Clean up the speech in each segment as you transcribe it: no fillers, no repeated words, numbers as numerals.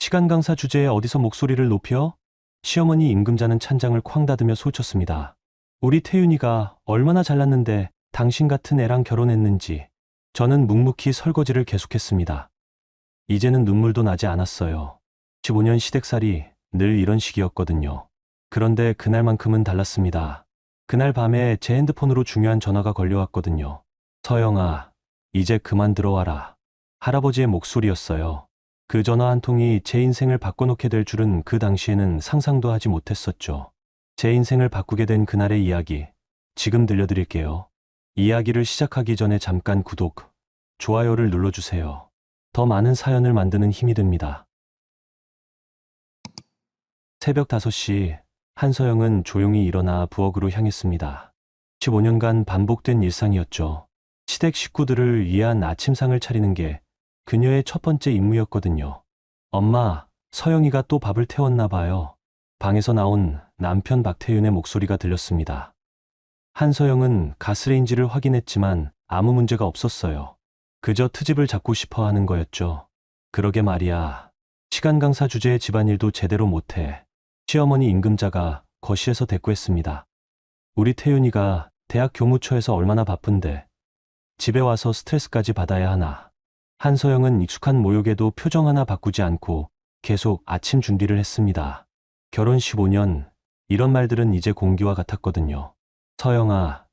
시간 강사 주제에 어디서 목소리를 높여? 시어머니 임금자는 찬장을 쾅 닫으며 소쳤습니다. 우리 태윤이가 얼마나 잘났는데 당신 같은 애랑 결혼했는지. 저는 묵묵히 설거지를 계속했습니다. 이제는 눈물도 나지 않았어요. 15년 시댁살이 늘 이런 식이었거든요. 그런데 그날만큼은 달랐습니다. 그날 밤에 제 핸드폰으로 중요한 전화가 걸려왔거든요. 서영아, 이제 그만 들어와라. 할아버지의 목소리였어요. 그 전화 한 통이 제 인생을 바꿔놓게 될 줄은 그 당시에는 상상도 하지 못했었죠. 제 인생을 바꾸게 된 그날의 이야기, 지금 들려드릴게요. 이야기를 시작하기 전에 잠깐 구독, 좋아요를 눌러주세요. 더 많은 사연을 만드는 힘이 됩니다. 새벽 5시, 한서영은 조용히 일어나 부엌으로 향했습니다. 15년간 반복된 일상이었죠. 시댁 식구들을 위한 아침상을 차리는 게 그녀의 첫 번째 임무였거든요. 엄마, 서영이가 또 밥을 태웠나 봐요. 방에서 나온 남편 박태윤의 목소리가 들렸습니다. 한서영은 가스레인지를 확인했지만 아무 문제가 없었어요. 그저 트집을 잡고 싶어 하는 거였죠. 그러게 말이야. 시간 강사 주제의 집안일도 제대로 못해. 시어머니 임금자가 거실에서 대꾸했습니다. 우리 태윤이가 대학 교무처에서 얼마나 바쁜데 집에 와서 스트레스까지 받아야 하나. 한서영은 익숙한 모욕에도 표정 하나 바꾸지 않고 계속 아침 준비를 했습니다. 결혼 15년, 이런 말들은 이제 공기와 같았거든요. 서영아,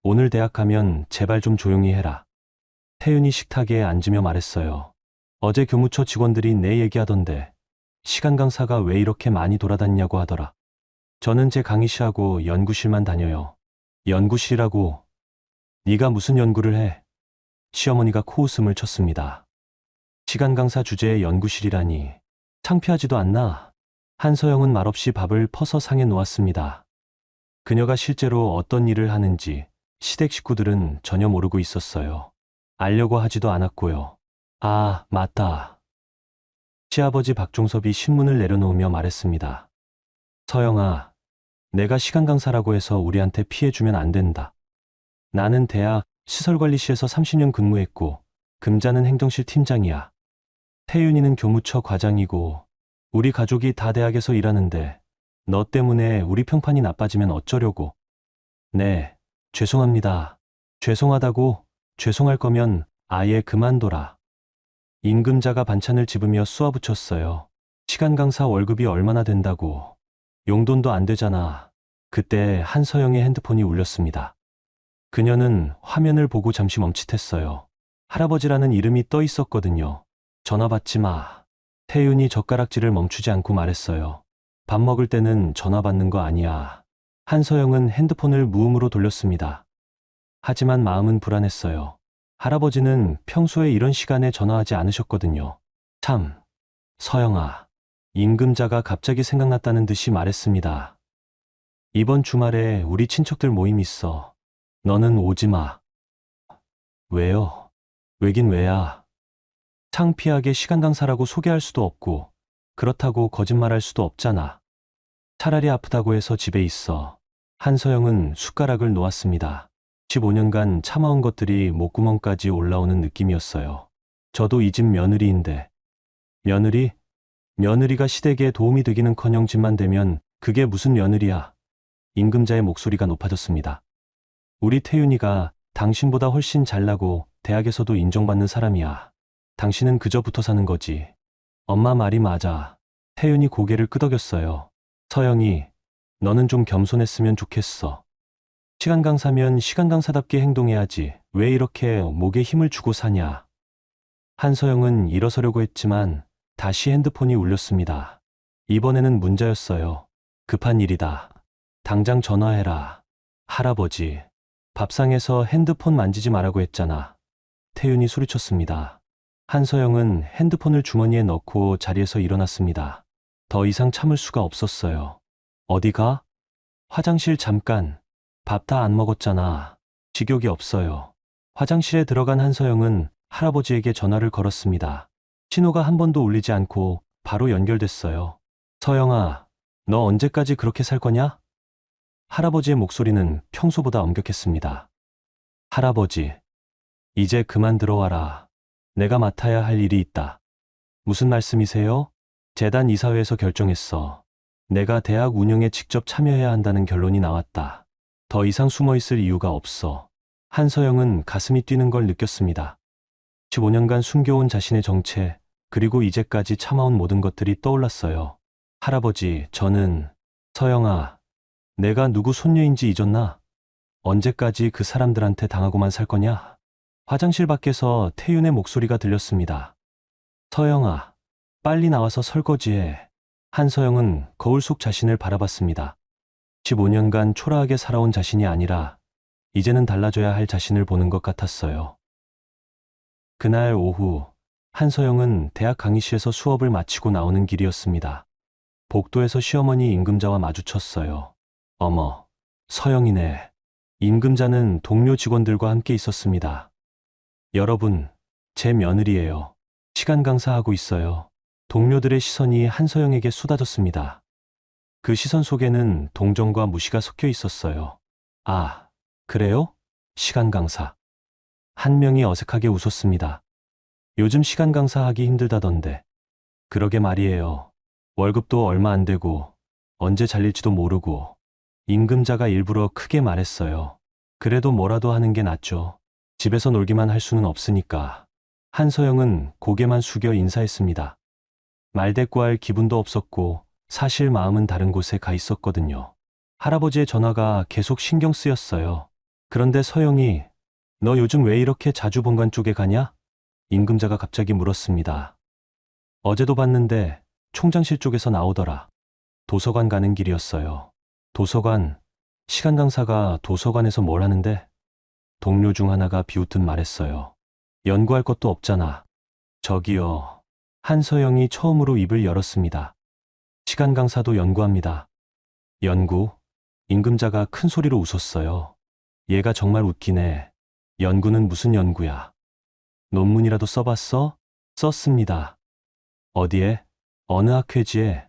오늘 대학 가면 제발 좀 조용히 해라. 태윤이 식탁에 앉으며 말했어요. 어제 교무처 직원들이 내 얘기하던데 시간 강사가 왜 이렇게 많이 돌아다니냐고 하더라. 저는 제 강의실하고 연구실만 다녀요. 연구실이라고? 네가 무슨 연구를 해? 시어머니가 코웃음을 쳤습니다. 시간 강사 주제의 연구실이라니 창피하지도 않나? 한서영은 말없이 밥을 퍼서 상에 놓았습니다. 그녀가 실제로 어떤 일을 하는지 시댁 식구들은 전혀 모르고 있었어요. 알려고 하지도 않았고요. 아, 맞다. 시아버지 박종섭이 신문을 내려놓으며 말했습니다. 서영아, 내가 시간 강사라고 해서 우리한테 피해 주면 안 된다. 나는 대학 시설관리시에서 30년 근무했고 금자는 행정실 팀장이야. 태윤이는 교무처 과장이고 우리 가족이 다 대학에서 일하는데 너 때문에 우리 평판이 나빠지면 어쩌려고. 네, 죄송합니다. 죄송하다고? 죄송할 거면 아예 그만둬라. 임금자가 반찬을 집으며 쏘아붙였어요. 시간 강사 월급이 얼마나 된다고. 용돈도 안 되잖아. 그때 한서영의 핸드폰이 울렸습니다. 그녀는 화면을 보고 잠시 멈칫했어요. 할아버지라는 이름이 떠 있었거든요. 전화 받지 마. 태윤이 젓가락질을 멈추지 않고 말했어요. 밥 먹을 때는 전화 받는 거 아니야. 한서영은 핸드폰을 무음으로 돌렸습니다. 하지만 마음은 불안했어요. 할아버지는 평소에 이런 시간에 전화하지 않으셨거든요. 참, 서영아. 임금자가 갑자기 생각났다는 듯이 말했습니다. 이번 주말에 우리 친척들 모임 있어. 너는 오지 마. 왜요? 왜긴 왜야. 창피하게 시간 강사라고 소개할 수도 없고 그렇다고 거짓말할 수도 없잖아. 차라리 아프다고 해서 집에 있어. 한서영은 숟가락을 놓았습니다. 15년간 참아온 것들이 목구멍까지 올라오는 느낌이었어요. 저도 이 집 며느리인데. 며느리? 며느리가 시댁에 도움이 되기는커녕 집만 되면 그게 무슨 며느리야. 임금자의 목소리가 높아졌습니다. 우리 태윤이가 당신보다 훨씬 잘나고 대학에서도 인정받는 사람이야. 당신은 그저 붙어 사는 거지. 엄마 말이 맞아. 태윤이 고개를 끄덕였어요. 서영이, 너는 좀 겸손했으면 좋겠어. 시간 강사면 시간 강사답게 행동해야지. 왜 이렇게 목에 힘을 주고 사냐. 한서영은 일어서려고 했지만 다시 핸드폰이 울렸습니다. 이번에는 문자였어요. 급한 일이다. 당장 전화해라. 할아버지. 밥상에서 핸드폰 만지지 말라고 했잖아. 태윤이 소리쳤습니다. 한서영은 핸드폰을 주머니에 넣고 자리에서 일어났습니다. 더 이상 참을 수가 없었어요. 어디가? 화장실 잠깐. 밥 다 안 먹었잖아. 식욕이 없어요. 화장실에 들어간 한서영은 할아버지에게 전화를 걸었습니다. 신호가 한 번도 울리지 않고 바로 연결됐어요. 서영아, 너 언제까지 그렇게 살 거냐? 할아버지의 목소리는 평소보다 엄격했습니다. 할아버지, 이제 그만 들어와라. 내가 맡아야 할 일이 있다. 무슨 말씀이세요? 재단 이사회에서 결정했어. 내가 대학 운영에 직접 참여해야 한다는 결론이 나왔다. 더 이상 숨어 있을 이유가 없어. 한서영은 가슴이 뛰는 걸 느꼈습니다. 15년간 숨겨온 자신의 정체, 그리고 이제까지 참아온 모든 것들이 떠올랐어요. 할아버지, 저는, 서영아, 내가 누구 손녀인지 잊었나? 언제까지 그 사람들한테 당하고만 살 거냐? 화장실 밖에서 태윤의 목소리가 들렸습니다. 서영아, 빨리 나와서 설거지해. 한서영은 거울 속 자신을 바라봤습니다. 15년간 초라하게 살아온 자신이 아니라 이제는 달라져야 할 자신을 보는 것 같았어요. 그날 오후, 한서영은 대학 강의실에서 수업을 마치고 나오는 길이었습니다. 복도에서 시어머니 임금자와 마주쳤어요. 어머, 서영이네. 임금자는 동료 직원들과 함께 있었습니다. 여러분, 제 며느리예요. 시간 강사하고 있어요. 동료들의 시선이 한서영에게 쏟아졌습니다. 그 시선 속에는 동정과 무시가 섞여 있었어요. 아, 그래요? 시간 강사. 한 명이 어색하게 웃었습니다. 요즘 시간 강사하기 힘들다던데. 그러게 말이에요. 월급도 얼마 안 되고 언제 잘릴지도 모르고. 임금자가 일부러 크게 말했어요. 그래도 뭐라도 하는 게 낫죠. 집에서 놀기만 할 수는 없으니까. 한서영은 고개만 숙여 인사했습니다. 말대꾸할 기분도 없었고 사실 마음은 다른 곳에 가 있었거든요. 할아버지의 전화가 계속 신경 쓰였어요. 그런데 서영이, 너 요즘 왜 이렇게 자주 본관 쪽에 가냐? 임금자가 갑자기 물었습니다. 어제도 봤는데 총장실 쪽에서 나오더라. 도서관 가는 길이었어요. 도서관, 시간 강사가 도서관에서 뭘 하는데? 동료 중 하나가 비웃듯 말했어요. 연구할 것도 없잖아. 저기요. 한서영이 처음으로 입을 열었습니다. 시간 강사도 연구합니다. 연구? 임금자가 큰 소리로 웃었어요. 얘가 정말 웃기네. 연구는 무슨 연구야? 논문이라도 써봤어? 썼습니다. 어디에? 어느 학회지에?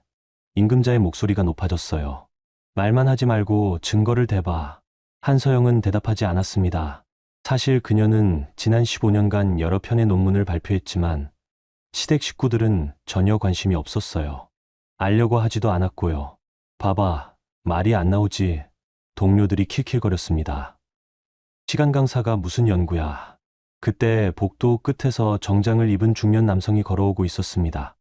임금자의 목소리가 높아졌어요. 말만 하지 말고 증거를 대봐. 한서영은 대답하지 않았습니다. 사실 그녀는 지난 15년간 여러 편의 논문을 발표했지만 시댁 식구들은 전혀 관심이 없었어요. 알려고 하지도 않았고요. 봐봐, 말이 안 나오지. 동료들이 킬킬거렸습니다. 시간 강사가 무슨 연구야. 그때 복도 끝에서 정장을 입은 중년 남성이 걸어오고 있었습니다.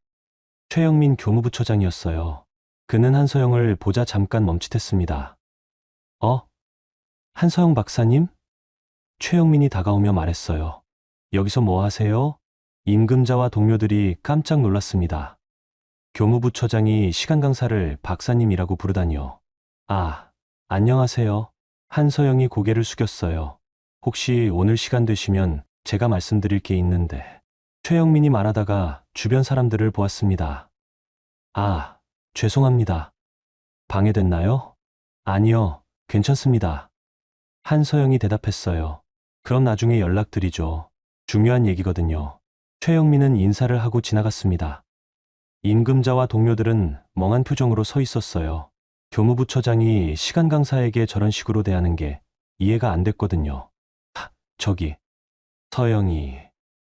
최영민 교무부처장이었어요. 그는 한서영을 보자 잠깐 멈칫했습니다. 한서영 박사님? 최영민이 다가오며 말했어요. 여기서 뭐 하세요? 임금자와 동료들이 깜짝 놀랐습니다. 교무부처장이 시간 강사를 박사님이라고 부르다니요. 아, 안녕하세요. 한서영이 고개를 숙였어요. 혹시 오늘 시간 되시면 제가 말씀드릴 게 있는데. 최영민이 말하다가 주변 사람들을 보았습니다. 아, 죄송합니다. 방해됐나요? 아니요, 괜찮습니다. 한서영이 대답했어요. 그럼 나중에 연락드리죠. 중요한 얘기거든요. 최영민은 인사를 하고 지나갔습니다. 임금자와 동료들은 멍한 표정으로 서 있었어요. 교무부처장이 시간 강사에게 저런 식으로 대하는 게 이해가 안 됐거든요. 저기, 서영이.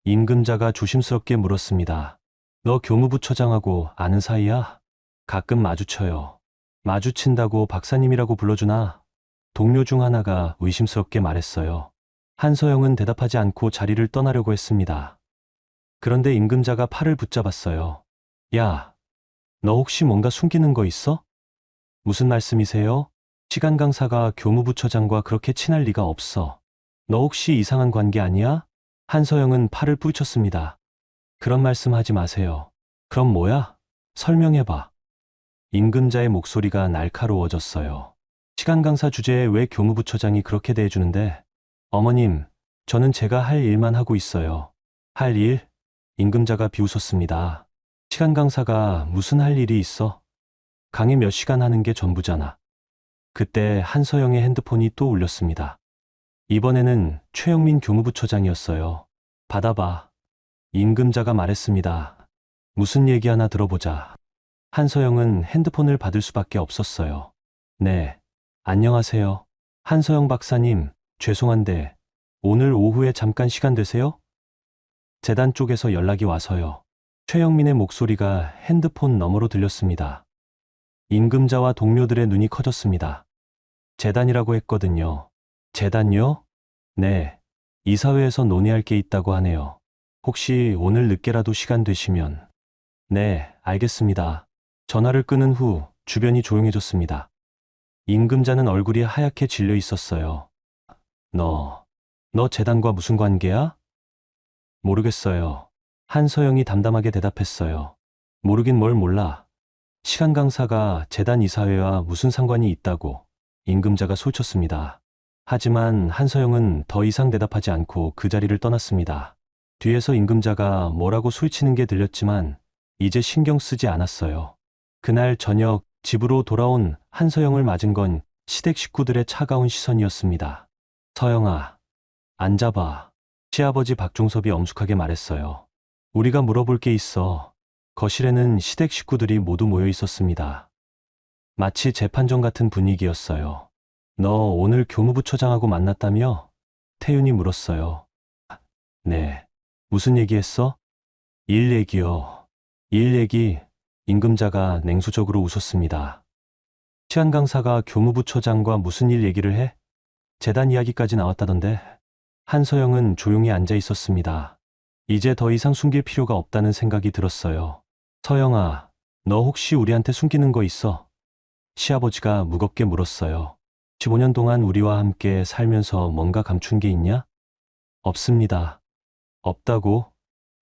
임금자가 조심스럽게 물었습니다. 너 교무부처장하고 아는 사이야? 가끔 마주쳐요. 마주친다고 박사님이라고 불러주나? 동료 중 하나가 의심스럽게 말했어요. 한서영은 대답하지 않고 자리를 떠나려고 했습니다. 그런데 임금자가 팔을 붙잡았어요. 야, 너 혹시 뭔가 숨기는 거 있어? 무슨 말씀이세요? 시간 강사가 교무부처장과 그렇게 친할 리가 없어. 너 혹시 이상한 관계 아니야? 한서영은 팔을 뿌리쳤습니다. 그런 말씀 하지 마세요. 그럼 뭐야? 설명해봐. 임금자의 목소리가 날카로워졌어요. 시간 강사 주제에 왜 교무부처장이 그렇게 대해주는데? 어머님, 저는 제가 할 일만 하고 있어요. 할 일? 임금자가 비웃었습니다. 시간 강사가 무슨 할 일이 있어? 강의 몇 시간 하는 게 전부잖아. 그때 한서영의 핸드폰이 또 울렸습니다. 이번에는 최영민 교무부처장이었어요. 받아봐. 임금자가 말했습니다. 무슨 얘기 하나 들어보자. 한서영은 핸드폰을 받을 수밖에 없었어요. 네, 안녕하세요. 한서영 박사님, 죄송한데 오늘 오후에 잠깐 시간 되세요? 재단 쪽에서 연락이 와서요. 최영민의 목소리가 핸드폰 너머로 들렸습니다. 임금자와 동료들의 눈이 커졌습니다. 재단이라고 했거든요. 재단요? 네. 이사회에서 논의할 게 있다고 하네요. 혹시 오늘 늦게라도 시간 되시면. 네, 알겠습니다. 전화를 끊은 후 주변이 조용해졌습니다. 임금자는 얼굴이 하얗게 질려 있었어요. 너 재단과 무슨 관계야? 모르겠어요. 한서영이 담담하게 대답했어요. 모르긴 뭘 몰라. 시간 강사가 재단 이사회와 무슨 상관이 있다고. 임금자가 소쳤습니다. 하지만 한서영은 더 이상 대답하지 않고 그 자리를 떠났습니다. 뒤에서 임금자가 뭐라고 소리치는 게 들렸지만 이제 신경 쓰지 않았어요. 그날 저녁 집으로 돌아온 한서영을 맞은 건 시댁 식구들의 차가운 시선이었습니다. 서영아, 앉아봐. 시아버지 박종섭이 엄숙하게 말했어요. 우리가 물어볼 게 있어. 거실에는 시댁 식구들이 모두 모여 있었습니다. 마치 재판정 같은 분위기였어요. 너 오늘 교무부처장하고 만났다며? 태윤이 물었어요. 네. 무슨 얘기했어? 일 얘기요. 일 얘기. 임금자가 냉소적으로 웃었습니다. 시안 강사가 교무부처장과 무슨 일 얘기를 해? 재단 이야기까지 나왔다던데. 한서영은 조용히 앉아 있었습니다. 이제 더 이상 숨길 필요가 없다는 생각이 들었어요. 서영아, 너 혹시 우리한테 숨기는 거 있어? 시아버지가 무겁게 물었어요. 15년 동안 우리와 함께 살면서 뭔가 감춘 게 있냐? 없습니다. 없다고?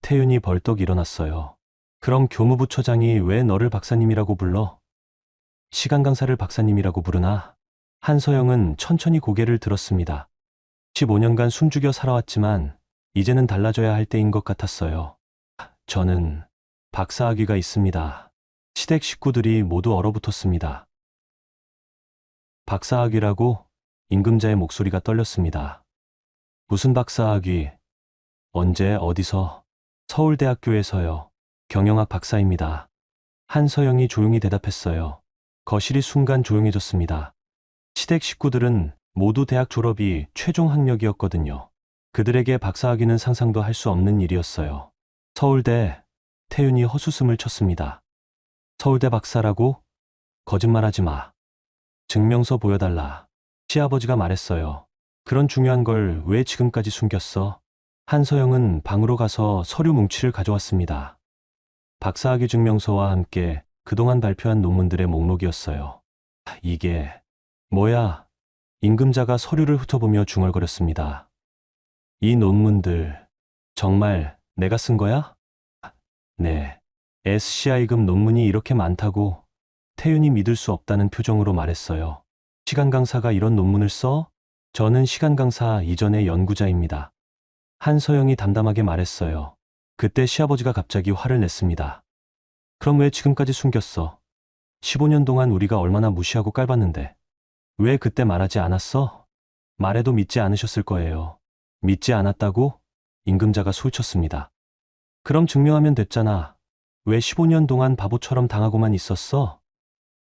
태윤이 벌떡 일어났어요. 그럼 교무부처장이 왜 너를 박사님이라고 불러? 시간 강사를 박사님이라고 부르나? 한서영은 천천히 고개를 들었습니다. 15년간 숨죽여 살아왔지만 이제는 달라져야 할 때인 것 같았어요. 저는 박사학위가 있습니다. 시댁 식구들이 모두 얼어붙었습니다. 박사학위라고? 임금자의 목소리가 떨렸습니다. 무슨 박사학위? 언제 어디서? 서울대학교에서요. 경영학 박사입니다. 한서영이 조용히 대답했어요. 거실이 순간 조용해졌습니다. 시댁 식구들은 모두 대학 졸업이 최종 학력이었거든요. 그들에게 박사학위는 상상도 할 수 없는 일이었어요. 서울대. 태윤이 헛웃음을 쳤습니다. 서울대 박사라고? 거짓말하지 마. 증명서 보여달라. 시아버지가 말했어요. 그런 중요한 걸 왜 지금까지 숨겼어? 한서영은 방으로 가서 서류 뭉치를 가져왔습니다. 박사학위 증명서와 함께 그동안 발표한 논문들의 목록이었어요. 이게 뭐야? 임금자가 서류를 훑어보며 중얼거렸습니다. 이 논문들 정말 내가 쓴 거야? 네. SCI급 논문이 이렇게 많다고? 태윤이 믿을 수 없다는 표정으로 말했어요. 시간 강사가 이런 논문을 써? 저는 시간 강사 이전의 연구자입니다. 한서영이 담담하게 말했어요. 그때 시아버지가 갑자기 화를 냈습니다. 그럼 왜 지금까지 숨겼어? 15년 동안 우리가 얼마나 무시하고 깔봤는데. 왜 그때 말하지 않았어? 말해도 믿지 않으셨을 거예요. 믿지 않았다고? 임금자가 소리쳤습니다. 그럼 증명하면 됐잖아. 왜 15년 동안 바보처럼 당하고만 있었어?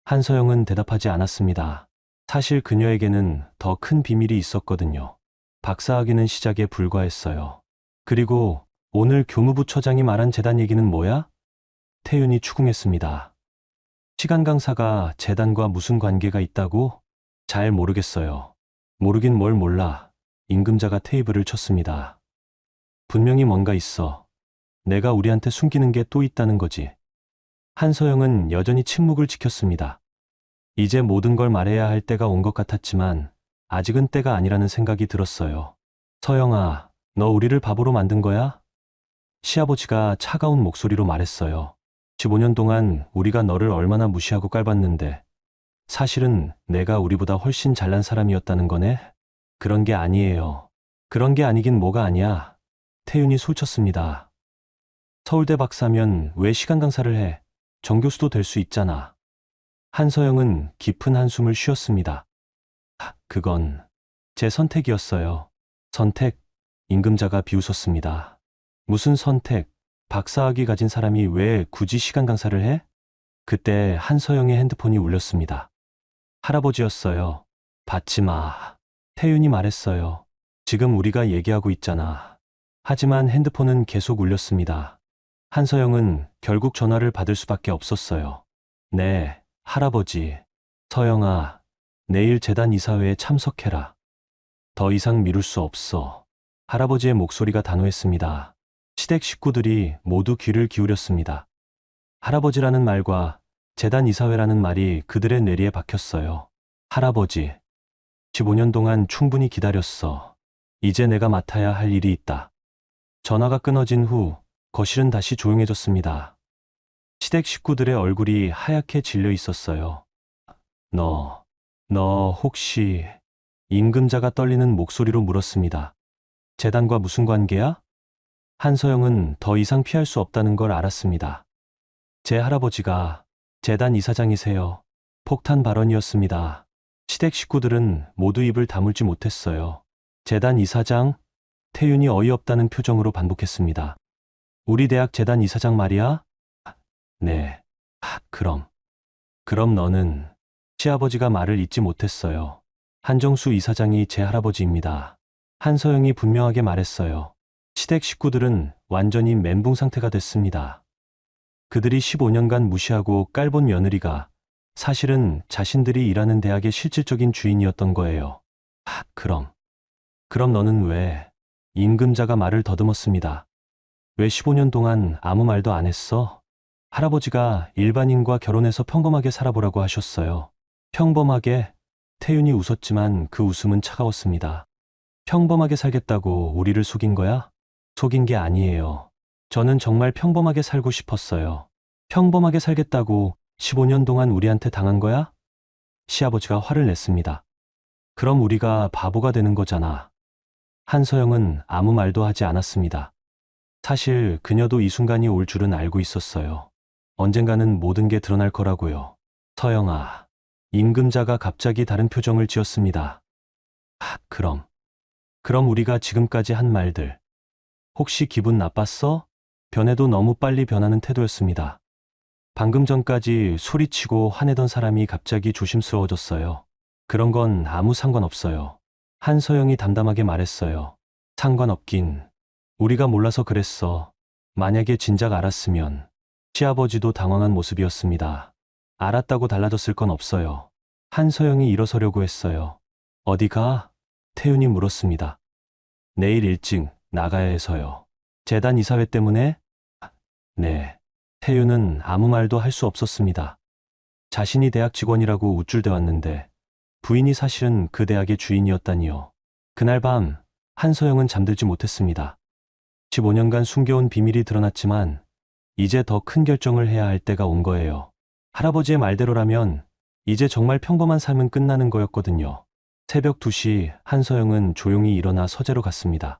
한서영은 대답하지 않았습니다. 사실 그녀에게는 더 큰 비밀이 있었거든요. 박사학위는 시작에 불과했어요. 그리고 오늘 교무부처장이 말한 재단 얘기는 뭐야? 태윤이 추궁했습니다. 시간 강사가 재단과 무슨 관계가 있다고? 잘 모르겠어요. 모르긴 뭘 몰라. 임금자가 테이블을 쳤습니다. 분명히 뭔가 있어. 내가 우리한테 숨기는 게 또 있다는 거지. 한서영은 여전히 침묵을 지켰습니다. 이제 모든 걸 말해야 할 때가 온 것 같았지만 아직은 때가 아니라는 생각이 들었어요. 서영아, 너 우리를 바보로 만든 거야? 시아버지가 차가운 목소리로 말했어요. 15년 동안 우리가 너를 얼마나 무시하고 깔봤는데 사실은 내가 우리보다 훨씬 잘난 사람이었다는 거네? 그런 게 아니에요. 그런 게 아니긴 뭐가 아니야. 태윤이 소쳤습니다. 서울대 박사면 왜 시간 강사를 해? 정교수도 될 수 있잖아. 한서영은 깊은 한숨을 쉬었습니다. 그건 제 선택이었어요. 선택? 임금자가 비웃었습니다. 무슨 선택? 박사학위 가진 사람이 왜 굳이 시간 강사를 해? 그때 한서영의 핸드폰이 울렸습니다. 할아버지였어요. 받지 마. 태윤이 말했어요. 지금 우리가 얘기하고 있잖아. 하지만 핸드폰은 계속 울렸습니다. 한서영은 결국 전화를 받을 수밖에 없었어요. 네, 할아버지. 서영아, 내일 재단 이사회에 참석해라. 더 이상 미룰 수 없어. 할아버지의 목소리가 단호했습니다. 시댁 식구들이 모두 귀를 기울였습니다. 할아버지라는 말과 재단 이사회라는 말이 그들의 뇌리에 박혔어요. 할아버지, 15년 동안 충분히 기다렸어. 이제 내가 맡아야 할 일이 있다. 전화가 끊어진 후 거실은 다시 조용해졌습니다. 시댁 식구들의 얼굴이 하얗게 질려 있었어요. 너 혹시 임금자가 떨리는 목소리로 물었습니다. 재단과 무슨 관계야? 한서영은 더 이상 피할 수 없다는 걸 알았습니다. 제 할아버지가 재단 이사장이세요. 폭탄 발언이었습니다. 시댁 식구들은 모두 입을 다물지 못했어요. 재단 이사장? 태윤이 어이없다는 표정으로 반복했습니다. 우리 대학 재단 이사장 말이야? 네. 그럼 너는 시아버지가 말을 잇지 못했어요. 한정수 이사장이 제 할아버지입니다. 한서영이 분명하게 말했어요. 시댁 식구들은 완전히 멘붕 상태가 됐습니다. 그들이 15년간 무시하고 깔본 며느리가 사실은 자신들이 일하는 대학의 실질적인 주인이었던 거예요. 그럼 너는 왜? 임금자가 말을 더듬었습니다. 왜 15년 동안 아무 말도 안 했어? 할아버지가 일반인과 결혼해서 평범하게 살아보라고 하셨어요. 평범하게? 태윤이 웃었지만 그 웃음은 차가웠습니다. 평범하게 살겠다고 우리를 속인 거야? 속인 게 아니에요. 저는 정말 평범하게 살고 싶었어요. 평범하게 살겠다고 15년 동안 우리한테 당한 거야? 시아버지가 화를 냈습니다. 그럼 우리가 바보가 되는 거잖아. 한서영은 아무 말도 하지 않았습니다. 사실 그녀도 이 순간이 올 줄은 알고 있었어요. 언젠가는 모든 게 드러날 거라고요. 서영아. 임금자가 갑자기 다른 표정을 지었습니다. 그럼 우리가 지금까지 한 말들. 혹시 기분 나빴어? 변해도 너무 빨리 변하는 태도였습니다. 방금 전까지 소리치고 화내던 사람이 갑자기 조심스러워졌어요. 그런 건 아무 상관없어요. 한서영이 담담하게 말했어요. 상관없긴. 우리가 몰라서 그랬어. 만약에 진작 알았으면. 시아버지도 당황한 모습이었습니다. 알았다고 달라졌을 건 없어요. 한서영이 일어서려고 했어요. 어디 가? 태윤이 물었습니다. 내일 일찍 나가야 해서요. 재단 이사회 때문에? 네. 태윤은 아무 말도 할 수 없었습니다. 자신이 대학 직원이라고 우쭐대 왔는데 부인이 사실은 그 대학의 주인이었다니요. 그날 밤 한서영은 잠들지 못했습니다. 15년간 숨겨온 비밀이 드러났지만 이제 더 큰 결정을 해야 할 때가 온 거예요. 할아버지의 말대로라면 이제 정말 평범한 삶은 끝나는 거였거든요. 새벽 2시 한서영은 조용히 일어나 서재로 갔습니다.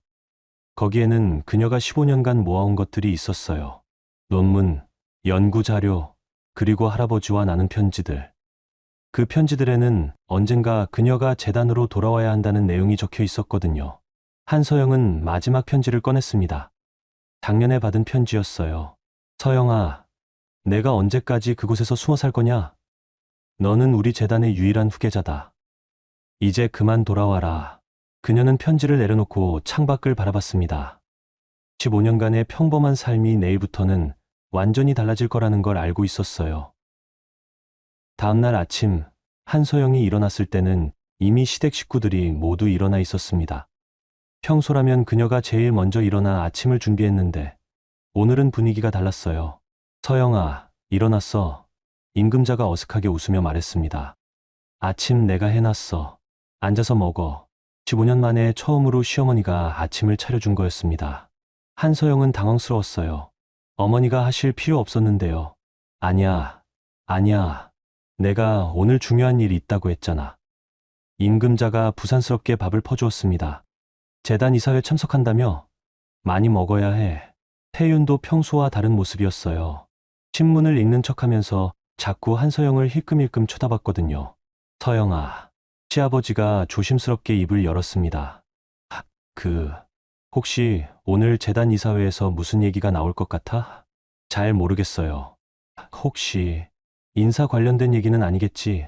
거기에는 그녀가 15년간 모아온 것들이 있었어요. 논문, 연구자료, 그리고 할아버지와 나눈 편지들. 그 편지들에는 언젠가 그녀가 재단으로 돌아와야 한다는 내용이 적혀 있었거든요. 한서영은 마지막 편지를 꺼냈습니다. 작년에 받은 편지였어요. 서영아, 내가 언제까지 그곳에서 숨어 살 거냐? 너는 우리 재단의 유일한 후계자다. 이제 그만 돌아와라. 그녀는 편지를 내려놓고 창밖을 바라봤습니다. 15년간의 평범한 삶이 내일부터는 완전히 달라질 거라는 걸 알고 있었어요. 다음날 아침, 한서영이 일어났을 때는 이미 시댁 식구들이 모두 일어나 있었습니다. 평소라면 그녀가 제일 먼저 일어나 아침을 준비했는데 오늘은 분위기가 달랐어요. 서영아, 일어났어. 임금자가 어색하게 웃으며 말했습니다. 아침 내가 해놨어. 앉아서 먹어. 15년 만에 처음으로 시어머니가 아침을 차려준 거였습니다. 한서영은 당황스러웠어요. 어머니가 하실 필요 없었는데요. 아니야. 내가 오늘 중요한 일이 있다고 했잖아. 임금자가 부산스럽게 밥을 퍼주었습니다. 재단 이사회 참석한다며? 많이 먹어야 해. 태윤도 평소와 다른 모습이었어요. 신문을 읽는 척하면서 자꾸 한서영을 힐끔힐끔 쳐다봤거든요. 서영아. 시아버지가 조심스럽게 입을 열었습니다. 혹시 오늘 재단 이사회에서 무슨 얘기가 나올 것 같아? 잘 모르겠어요. 혹시 인사 관련된 얘기는 아니겠지?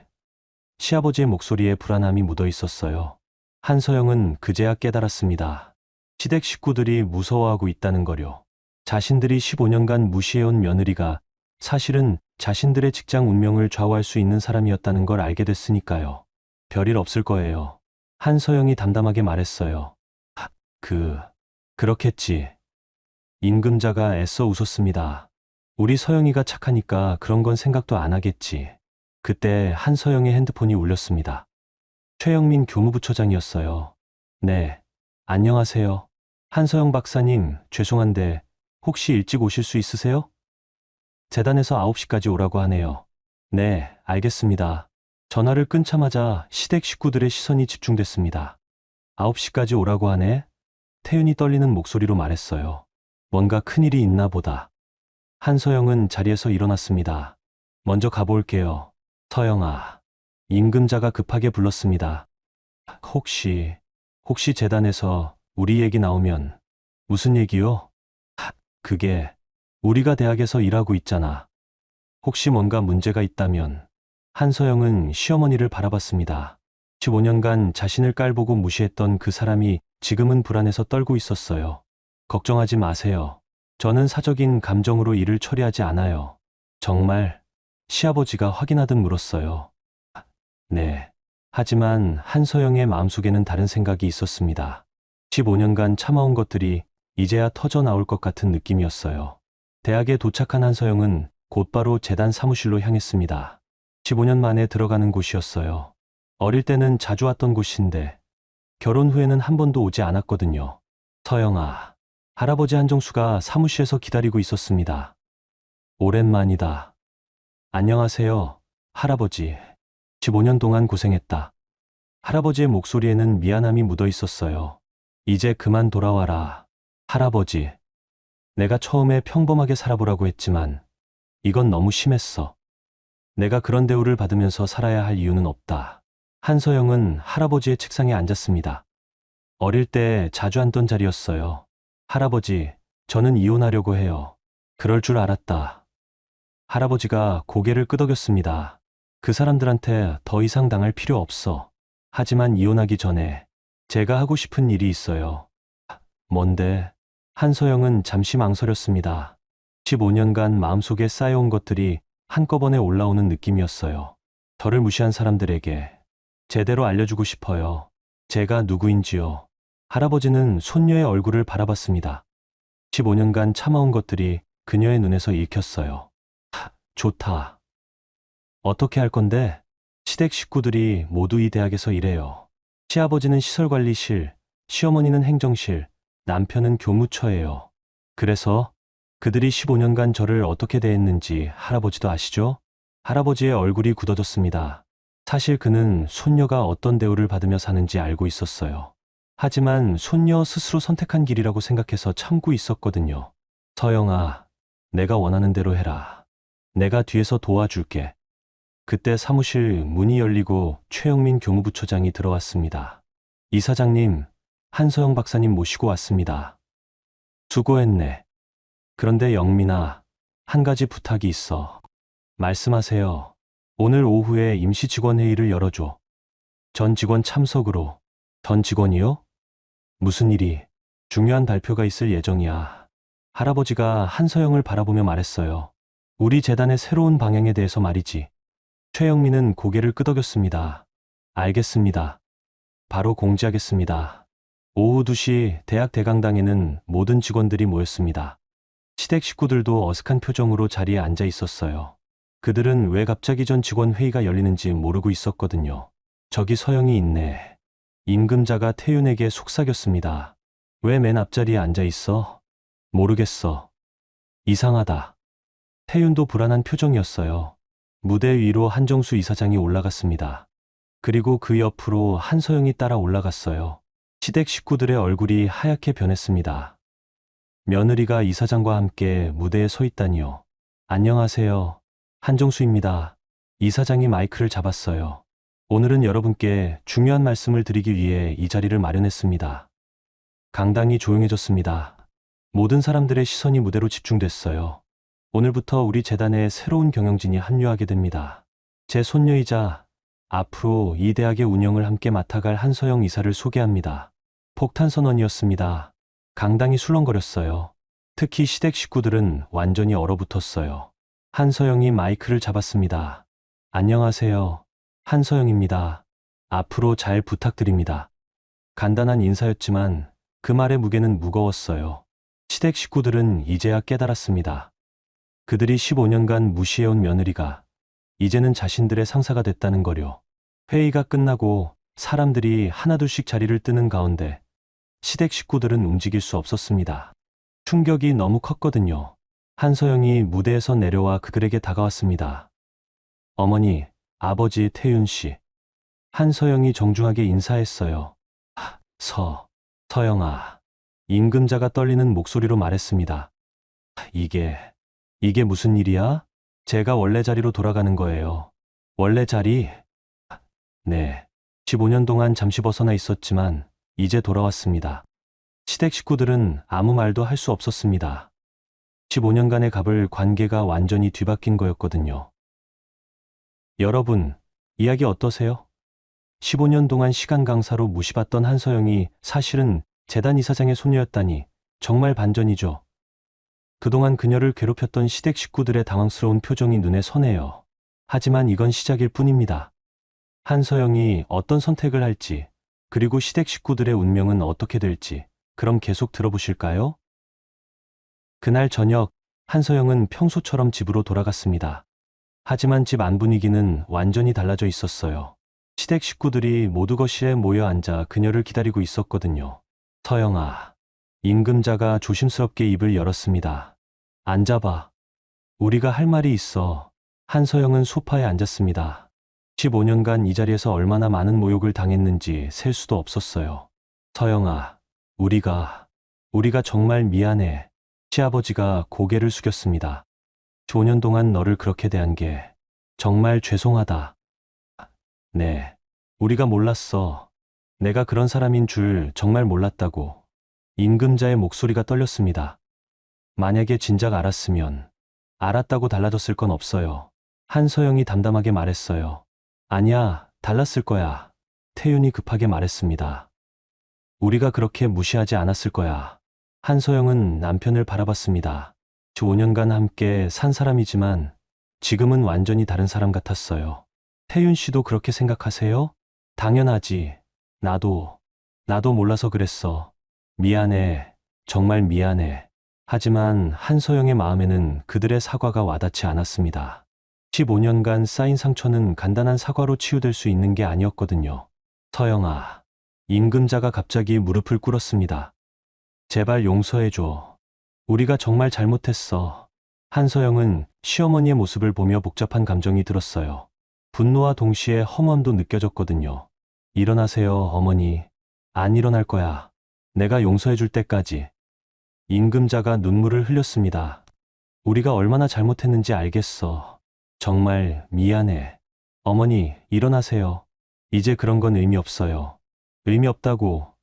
시아버지의 목소리에 불안함이 묻어 있었어요. 한서영은 그제야 깨달았습니다. 시댁 식구들이 무서워하고 있다는 거요. 자신들이 15년간 무시해온 며느리가 사실은 자신들의 직장 운명을 좌우할 수 있는 사람이었다는 걸 알게 됐으니까요. 별일 없을 거예요. 한서영이 담담하게 말했어요. 그렇겠지. 임금자가 애써 웃었습니다. 우리 서영이가 착하니까 그런 건 생각도 안 하겠지. 그때 한서영의 핸드폰이 울렸습니다. 최영민 교무부처장이었어요. 네, 안녕하세요. 한서영 박사님, 죄송한데 혹시 일찍 오실 수 있으세요? 재단에서 9시까지 오라고 하네요. 네, 알겠습니다. 전화를 끊자마자 시댁 식구들의 시선이 집중됐습니다. 9시까지 오라고 하네? 태윤이 떨리는 목소리로 말했어요. 뭔가 큰일이 있나 보다. 한서영은 자리에서 일어났습니다. 먼저 가볼게요. 서영아. 임금자가 급하게 불렀습니다. 혹시 재단에서 우리 얘기 나오면 무슨 얘기요? 그게 우리가 대학에서 일하고 있잖아. 혹시 뭔가 문제가 있다면. 한서영은 시어머니를 바라봤습니다. 15년간 자신을 깔보고 무시했던 그 사람이 지금은 불안해서 떨고 있었어요. 걱정하지 마세요. 저는 사적인 감정으로 일을 처리하지 않아요. 정말? 시아버지가 확인하듯 물었어요. 네. 하지만 한서영의 마음속에는 다른 생각이 있었습니다. 15년간 참아온 것들이 이제야 터져 나올 것 같은 느낌이었어요. 대학에 도착한 한서영은 곧바로 재단 사무실로 향했습니다. 15년 만에 들어가는 곳이었어요. 어릴 때는 자주 왔던 곳인데 결혼 후에는 한 번도 오지 않았거든요. 서영아, 할아버지 한정수가 사무실에서 기다리고 있었습니다. 오랜만이다. 안녕하세요, 할아버지. 15년 동안 고생했다. 할아버지의 목소리에는 미안함이 묻어 있었어요. 이제 그만 돌아와라. 할아버지, 내가 처음에 평범하게 살아보라고 했지만 이건 너무 심했어. 내가 그런 대우를 받으면서 살아야 할 이유는 없다. 한서영은 할아버지의 책상에 앉았습니다. 어릴 때 자주 앉던 자리였어요. 할아버지, 저는 이혼하려고 해요. 그럴 줄 알았다. 할아버지가 고개를 끄덕였습니다. 그 사람들한테 더 이상 당할 필요 없어. 하지만 이혼하기 전에 제가 하고 싶은 일이 있어요. 뭔데? 한서영은 잠시 망설였습니다. 15년간 마음속에 쌓여온 것들이 한꺼번에 올라오는 느낌이었어요. 저를 무시한 사람들에게 제대로 알려주고 싶어요. 제가 누구인지요. 할아버지는 손녀의 얼굴을 바라봤습니다. 15년간 참아온 것들이 그녀의 눈에서 읽혔어요. 좋다. 어떻게 할 건데? 시댁 식구들이 모두 이 대학에서 일해요. 시아버지는 시설관리실, 시어머니는 행정실, 남편은 교무처예요. 그래서 그들이 15년간 저를 어떻게 대했는지 할아버지도 아시죠? 할아버지의 얼굴이 굳어졌습니다. 사실 그는 손녀가 어떤 대우를 받으며 사는지 알고 있었어요. 하지만 손녀 스스로 선택한 길이라고 생각해서 참고 있었거든요. 서영아, 내가 원하는 대로 해라. 내가 뒤에서 도와줄게. 그때 사무실 문이 열리고 최영민 교무부처장이 들어왔습니다. 이사장님, 한서영 박사님 모시고 왔습니다. 수고했네. 그런데 영민아, 한 가지 부탁이 있어. 말씀하세요. 오늘 오후에 임시 직원 회의를 열어줘. 전 직원 참석으로. 전 직원이요? 무슨 일이? 중요한 발표가 있을 예정이야. 할아버지가 한서영을 바라보며 말했어요. 우리 재단의 새로운 방향에 대해서 말이지. 최영민은 고개를 끄덕였습니다. 알겠습니다. 바로 공지하겠습니다. 오후 2시 대학 대강당에는 모든 직원들이 모였습니다. 시댁 식구들도 어색한 표정으로 자리에 앉아 있었어요. 그들은 왜 갑자기 전 직원 회의가 열리는지 모르고 있었거든요. 저기 서영이 있네. 임금자가 태윤에게 속삭였습니다. 왜 맨 앞자리에 앉아 있어? 모르겠어. 이상하다. 태윤도 불안한 표정이었어요. 무대 위로 한정수 이사장이 올라갔습니다. 그리고 그 옆으로 한서영이 따라 올라갔어요. 시댁 식구들의 얼굴이 하얗게 변했습니다. 며느리가 이사장과 함께 무대에 서 있다니요. 안녕하세요. 한정수입니다. 이사장이 마이크를 잡았어요. 오늘은 여러분께 중요한 말씀을 드리기 위해 이 자리를 마련했습니다. 강당이 조용해졌습니다. 모든 사람들의 시선이 무대로 집중됐어요. 오늘부터 우리 재단에 새로운 경영진이 합류하게 됩니다. 제 손녀이자 앞으로 이 대학의 운영을 함께 맡아갈 한서영 이사를 소개합니다. 폭탄 선언이었습니다. 강당이 술렁거렸어요. 특히 시댁 식구들은 완전히 얼어붙었어요. 한서영이 마이크를 잡았습니다. 안녕하세요. 한서영입니다. 앞으로 잘 부탁드립니다. 간단한 인사였지만 그 말의 무게는 무거웠어요. 시댁 식구들은 이제야 깨달았습니다. 그들이 15년간 무시해온 며느리가 이제는 자신들의 상사가 됐다는 거요. 회의가 끝나고 사람들이 하나둘씩 자리를 뜨는 가운데 시댁 식구들은 움직일 수 없었습니다. 충격이 너무 컸거든요. 한서영이 무대에서 내려와 그들에게 다가왔습니다. 어머니, 아버지 태윤 씨. 한서영이 정중하게 인사했어요. 서영아. 임금자가 떨리는 목소리로 말했습니다. 이게 무슨 일이야? 제가 원래 자리로 돌아가는 거예요. 원래 자리? 네. 15년 동안 잠시 벗어나 있었지만 이제 돌아왔습니다. 시댁 식구들은 아무 말도 할 수 없었습니다. 15년간의 갑을 관계가 완전히 뒤바뀐 거였거든요. 여러분, 이야기 어떠세요? 15년 동안 시간 강사로 무시받던 한서영이 사실은 재단 이사장의 소녀였다니 정말 반전이죠. 그동안 그녀를 괴롭혔던 시댁 식구들의 당황스러운 표정이 눈에 선해요. 하지만 이건 시작일 뿐입니다. 한서영이 어떤 선택을 할지, 그리고 시댁 식구들의 운명은 어떻게 될지, 그럼 계속 들어보실까요? 그날 저녁, 한서영은 평소처럼 집으로 돌아갔습니다. 하지만 집 안 분위기는 완전히 달라져 있었어요. 시댁 식구들이 모두 거실에 모여 앉아 그녀를 기다리고 있었거든요. 서영아. 임금자가 조심스럽게 입을 열었습니다. 앉아봐. 우리가 할 말이 있어. 한서영은 소파에 앉았습니다. 15년간 이 자리에서 얼마나 많은 모욕을 당했는지 셀 수도 없었어요. 서영아, 우리가 정말 미안해. 시아버지가 고개를 숙였습니다. 15년 동안 너를 그렇게 대한 게 정말 죄송하다. 네, 우리가 몰랐어. 내가 그런 사람인 줄 정말 몰랐다고. 임금자의 목소리가 떨렸습니다. 만약에 진작 알았다고 달라졌을 건 없어요. 한서영이 담담하게 말했어요. 아니야, 달랐을 거야. 태윤이 급하게 말했습니다. 우리가 그렇게 무시하지 않았을 거야. 한서영은 남편을 바라봤습니다. 15년간 함께 산 사람이지만 지금은 완전히 다른 사람 같았어요. 태윤 씨도 그렇게 생각하세요? 당연하지. 나도 몰라서 그랬어. 미안해. 정말 미안해. 하지만 한서영의 마음에는 그들의 사과가 와닿지 않았습니다. 15년간 쌓인 상처는 간단한 사과로 치유될 수 있는 게 아니었거든요. 서영아. 임금자가 갑자기 무릎을 꿇었습니다. 제발 용서해줘. 우리가 정말 잘못했어. 한서영은 시어머니의 모습을 보며 복잡한 감정이 들었어요. 분노와 동시에 허무함도 느껴졌거든요. 일어나세요, 어머니. 안 일어날 거야. 내가 용서해줄 때까지. 임금자가 눈물을 흘렸습니다. 우리가 얼마나 잘못했는지 알겠어. 정말 미안해. 어머니, 일어나세요. 이제 그런 건 의미 없어요. 의미 없다고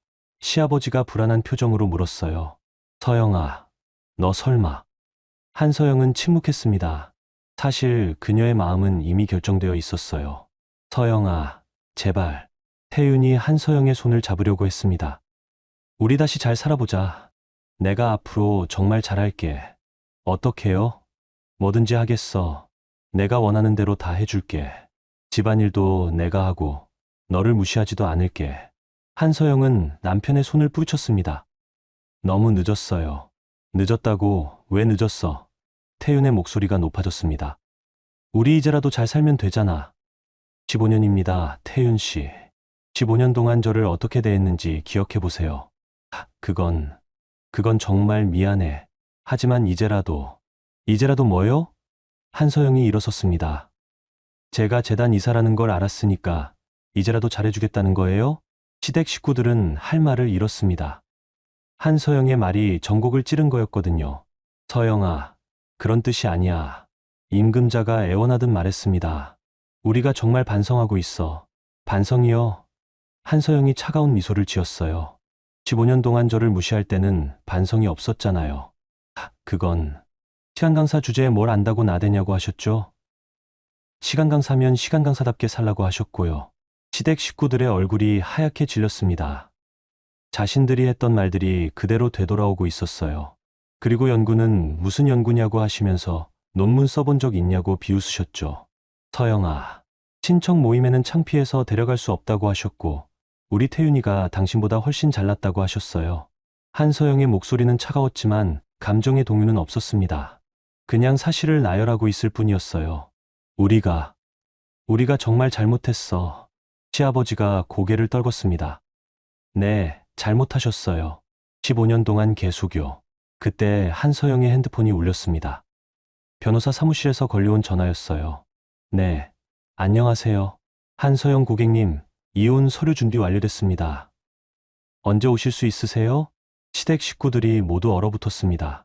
시아버지가 불안한 표정으로 물었어요. 서영아, 너 설마. 한서영은 침묵했습니다. 사실 그녀의 마음은 이미 결정되어 있었어요. 서영아, 제발. 태윤이 한서영의 손을 잡으려고 했습니다. 우리 다시 잘 살아보자. 내가 앞으로 정말 잘할게. 어떡해요? 뭐든지 하겠어. 내가 원하는 대로 다 해줄게. 집안일도 내가 하고 너를 무시하지도 않을게. 한서영은 남편의 손을 뿌리쳤습니다. 너무 늦었어요. 늦었다고 왜 늦었어? 태윤의 목소리가 높아졌습니다. 우리 이제라도 잘 살면 되잖아. 15년입니다, 태윤 씨. 15년 동안 저를 어떻게 대했는지 기억해보세요. 그건 정말 미안해. 하지만 이제라도 뭐요? 한서영이 일어섰습니다. 제가 재단 이사라는 걸 알았으니까 이제라도 잘해주겠다는 거예요? 시댁 식구들은 할 말을 잃었습니다. 한서영의 말이 전곡을 찌른 거였거든요. 서영아, 그런 뜻이 아니야. 임금자가 애원하듯 말했습니다. 우리가 정말 반성하고 있어. 반성이요? 한서영이 차가운 미소를 지었어요. 15년 동안 저를 무시할 때는 반성이 없었잖아요. 그건 시간 강사 주제에 뭘 안다고 나대냐고 하셨죠? 시간 강사면 시간 강사답게 살라고 하셨고요. 시댁 식구들의 얼굴이 하얗게 질렸습니다. 자신들이 했던 말들이 그대로 되돌아오고 있었어요. 그리고 연구는 무슨 연구냐고 하시면서 논문 써본 적 있냐고 비웃으셨죠. 서영아, 친척 모임에는 창피해서 데려갈 수 없다고 하셨고, 우리 태윤이가 당신보다 훨씬 잘났다고 하셨어요. 한서영의 목소리는 차가웠지만 감정의 동요는 없었습니다. 그냥 사실을 나열하고 있을 뿐이었어요. 우리가 정말 잘못했어. 시아버지가 고개를 떨궜습니다. 네, 잘못하셨어요. 15년 동안 계속요. 그때 한서영의 핸드폰이 울렸습니다. 변호사 사무실에서 걸려온 전화였어요. 네, 안녕하세요. 한서영 고객님, 이혼 서류 준비 완료됐습니다. 언제 오실 수 있으세요? 시댁 식구들이 모두 얼어붙었습니다.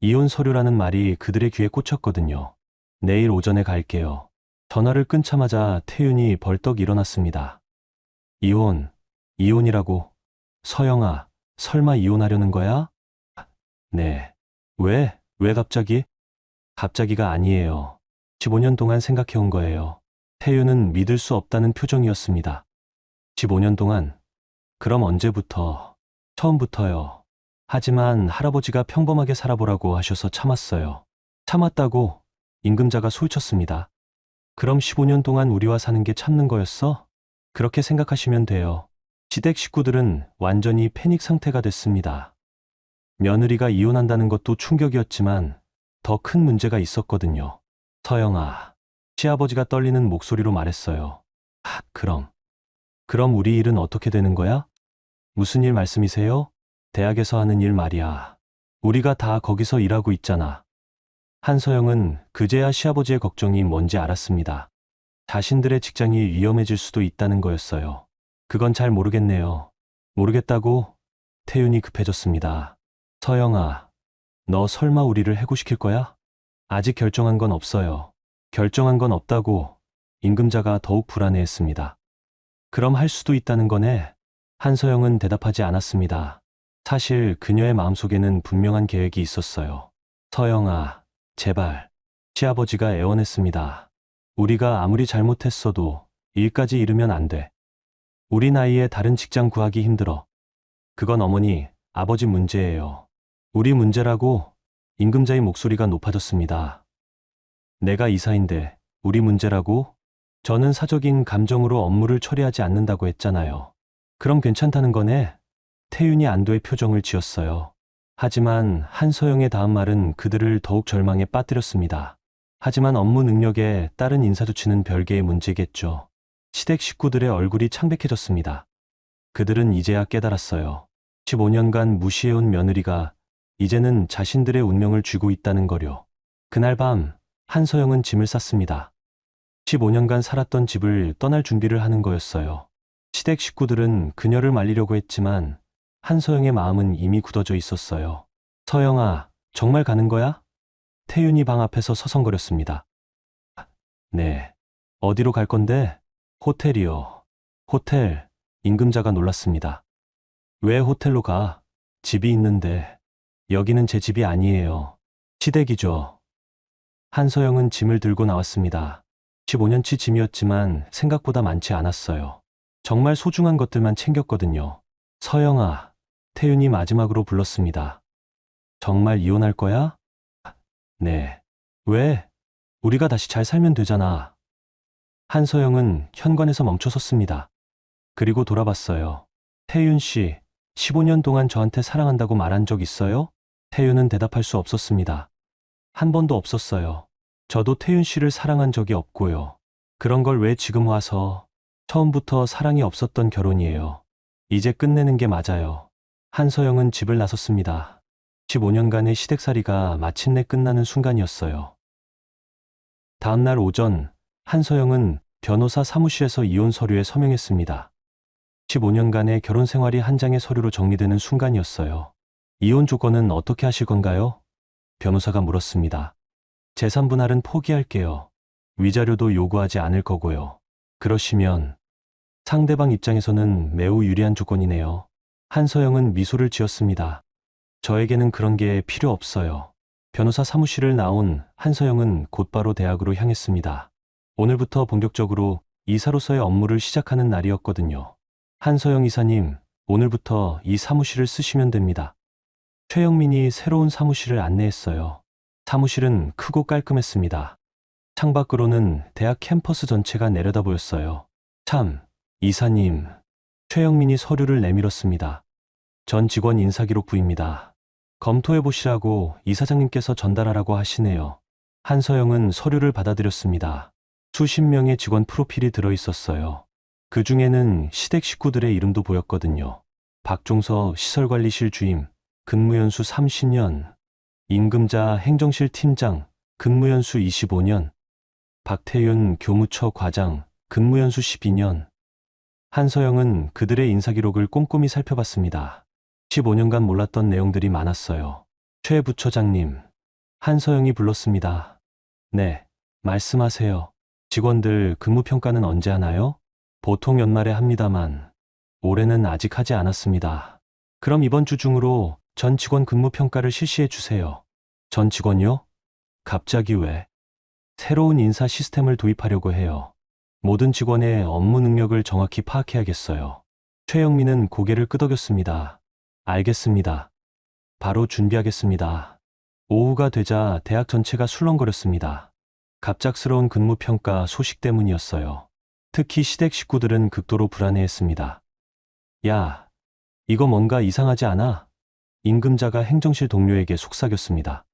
이혼 서류라는 말이 그들의 귀에 꽂혔거든요. 내일 오전에 갈게요. 전화를 끊자마자 태윤이 벌떡 일어났습니다. 이혼이라고. 서영아, 설마 이혼하려는 거야? 네. 왜 갑자기? 갑자기가 아니에요. 15년 동안 생각해온 거예요. 태윤은 믿을 수 없다는 표정이었습니다. 15년 동안? 그럼 언제부터? 처음부터요. 하지만 할아버지가 평범하게 살아보라고 하셔서 참았어요. 참았다고 임금자가 소리쳤습니다. 그럼 15년 동안 우리와 사는 게 참는 거였어? 그렇게 생각하시면 돼요. 시댁 식구들은 완전히 패닉 상태가 됐습니다. 며느리가 이혼한다는 것도 충격이었지만 더 큰 문제가 있었거든요. 서영아, 시아버지가 떨리는 목소리로 말했어요. 그럼 우리 일은 어떻게 되는 거야? 무슨 일 말씀이세요? 대학에서 하는 일 말이야. 우리가 다 거기서 일하고 있잖아. 한서영은 그제야 시아버지의 걱정이 뭔지 알았습니다. 자신들의 직장이 위험해질 수도 있다는 거였어요. 그건 잘 모르겠네요. 모르겠다고? 태윤이 급해졌습니다. 서영아, 너 설마 우리를 해고시킬 거야? 아직 결정한 건 없어요. 결정한 건 없다고 임금자가 더욱 불안해했습니다. 그럼 할 수도 있다는 거네? 한서영은 대답하지 않았습니다. 사실 그녀의 마음속에는 분명한 계획이 있었어요. 서영아, 제발. 시아버지가 애원했습니다. 우리가 아무리 잘못했어도 일까지 잃으면 안 돼. 우리 나이에 다른 직장 구하기 힘들어. 그건 어머니, 아버지 문제예요. 우리 문제라고? 임금자의 목소리가 높아졌습니다. 내가 이사인데 우리 문제라고? 저는 사적인 감정으로 업무를 처리하지 않는다고 했잖아요. 그럼 괜찮다는 거네? 태윤이 안도의 표정을 지었어요. 하지만 한서영의 다음 말은 그들을 더욱 절망에 빠뜨렸습니다. 하지만 업무 능력에 따른 인사조치는 별개의 문제겠죠. 시댁 식구들의 얼굴이 창백해졌습니다. 그들은 이제야 깨달았어요. 15년간 무시해온 며느리가 이제는 자신들의 운명을 쥐고 있다는 거려. 그날 밤 한서영은 짐을 쌌습니다. 15년간 살았던 집을 떠날 준비를 하는 거였어요. 시댁 식구들은 그녀를 말리려고 했지만 한서영의 마음은 이미 굳어져 있었어요. 서영아, 정말 가는 거야? 태윤이 방 앞에서 서성거렸습니다. 네. 어디로 갈 건데? 호텔이요. 호텔. 임금자가 놀랐습니다. 왜 호텔로 가? 집이 있는데. 여기는 제 집이 아니에요. 시댁이죠. 한서영은 짐을 들고 나왔습니다. 15년치 짐이었지만 생각보다 많지 않았어요. 정말 소중한 것들만 챙겼거든요. 서영아, 태윤이 마지막으로 불렀습니다. 정말 이혼할 거야? 네. 왜? 우리가 다시 잘 살면 되잖아. 한서영은 현관에서 멈춰섰습니다. 그리고 돌아봤어요. 태윤 씨, 15년 동안 저한테 사랑한다고 말한 적 있어요? 태윤은 대답할 수 없었습니다. 한 번도 없었어요. 저도 태윤 씨를 사랑한 적이 없고요. 그런 걸 왜 지금 와서? 처음부터 사랑이 없었던 결혼이에요. 이제 끝내는 게 맞아요. 한서영은 집을 나섰습니다. 15년간의 시댁살이가 마침내 끝나는 순간이었어요. 다음 날 오전, 한서영은 변호사 사무실에서 이혼 서류에 서명했습니다. 15년간의 결혼 생활이 한 장의 서류로 정리되는 순간이었어요. 이혼 조건은 어떻게 하실 건가요? 변호사가 물었습니다. 재산 분할은 포기할게요. 위자료도 요구하지 않을 거고요. 그러시면 상대방 입장에서는 매우 유리한 조건이네요. 한서영은 미소를 지었습니다. 저에게는 그런 게 필요 없어요. 변호사 사무실을 나온 한서영은 곧바로 대학으로 향했습니다. 오늘부터 본격적으로 이사로서의 업무를 시작하는 날이었거든요. 한서영 이사님, 오늘부터 이 사무실을 쓰시면 됩니다. 최영민이 새로운 사무실을 안내했어요. 사무실은 크고 깔끔했습니다. 창밖으로는 대학 캠퍼스 전체가 내려다 보였어요. 참, 이사님. 최영민이 서류를 내밀었습니다. 전 직원 인사기록부입니다. 검토해 보시라고 이사장님께서 전달하라고 하시네요. 한서영은 서류를 받아들였습니다. 수십 명의 직원 프로필이 들어 있었어요. 그 중에는 시댁 식구들의 이름도 보였거든요. 박종서 시설관리실 주임, 근무연수 30년, 임금자 행정실 팀장, 근무연수 25년, 박태윤 교무처 과장, 근무연수 12년. 한서영은 그들의 인사기록을 꼼꼼히 살펴봤습니다. 15년간 몰랐던 내용들이 많았어요. 최 부처장님, 한서영이 불렀습니다. 네, 말씀하세요. 직원들 근무평가는 언제 하나요? 보통 연말에 합니다만, 올해는 아직 하지 않았습니다. 그럼 이번 주 중으로 전 직원 근무평가를 실시해 주세요. 전 직원요? 갑자기 왜? 새로운 인사 시스템을 도입하려고 해요. 모든 직원의 업무 능력을 정확히 파악해야겠어요. 최영민은 고개를 끄덕였습니다. 알겠습니다. 바로 준비하겠습니다. 오후가 되자 대학 전체가 술렁거렸습니다. 갑작스러운 근무평가 소식 때문이었어요. 특히 시댁 식구들은 극도로 불안해했습니다. 야, 이거 뭔가 이상하지 않아? 임금자가 행정실 동료에게 속삭였습니다.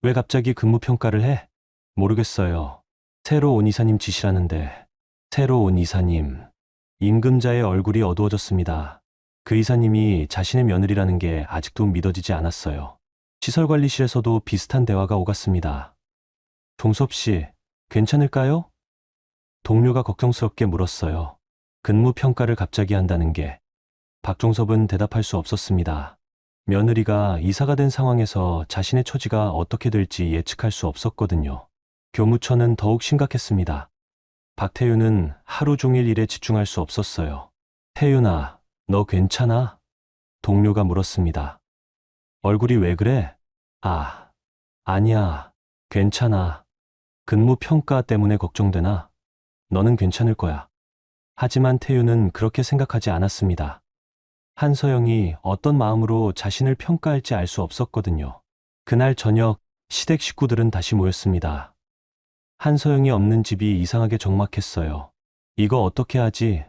왜 갑자기 근무평가를 해? 모르겠어요. 새로 온 이사님 지시라는데. 새로 온 이사님. 임금자의 얼굴이 어두워졌습니다. 그 이사님이 자신의 며느리라는 게 아직도 믿어지지 않았어요. 시설관리실에서도 비슷한 대화가 오갔습니다. 종섭 씨, 괜찮을까요? 동료가 걱정스럽게 물었어요. 근무평가를 갑자기 한다는 게. 박종섭은 대답할 수 없었습니다. 며느리가 이사가 된 상황에서 자신의 처지가 어떻게 될지 예측할 수 없었거든요. 교무처는 더욱 심각했습니다. 박태윤은 하루 종일 일에 집중할 수 없었어요. 태윤아, 너 괜찮아? 동료가 물었습니다. 얼굴이 왜 그래? 아니야. 괜찮아. 근무평가 때문에 걱정되나? 너는 괜찮을 거야. 하지만 태윤은 그렇게 생각하지 않았습니다. 한서영이 어떤 마음으로 자신을 평가할지 알 수 없었거든요. 그날 저녁 시댁 식구들은 다시 모였습니다. 한서영이 없는 집이 이상하게 적막했어요. 이거 어떻게 하지?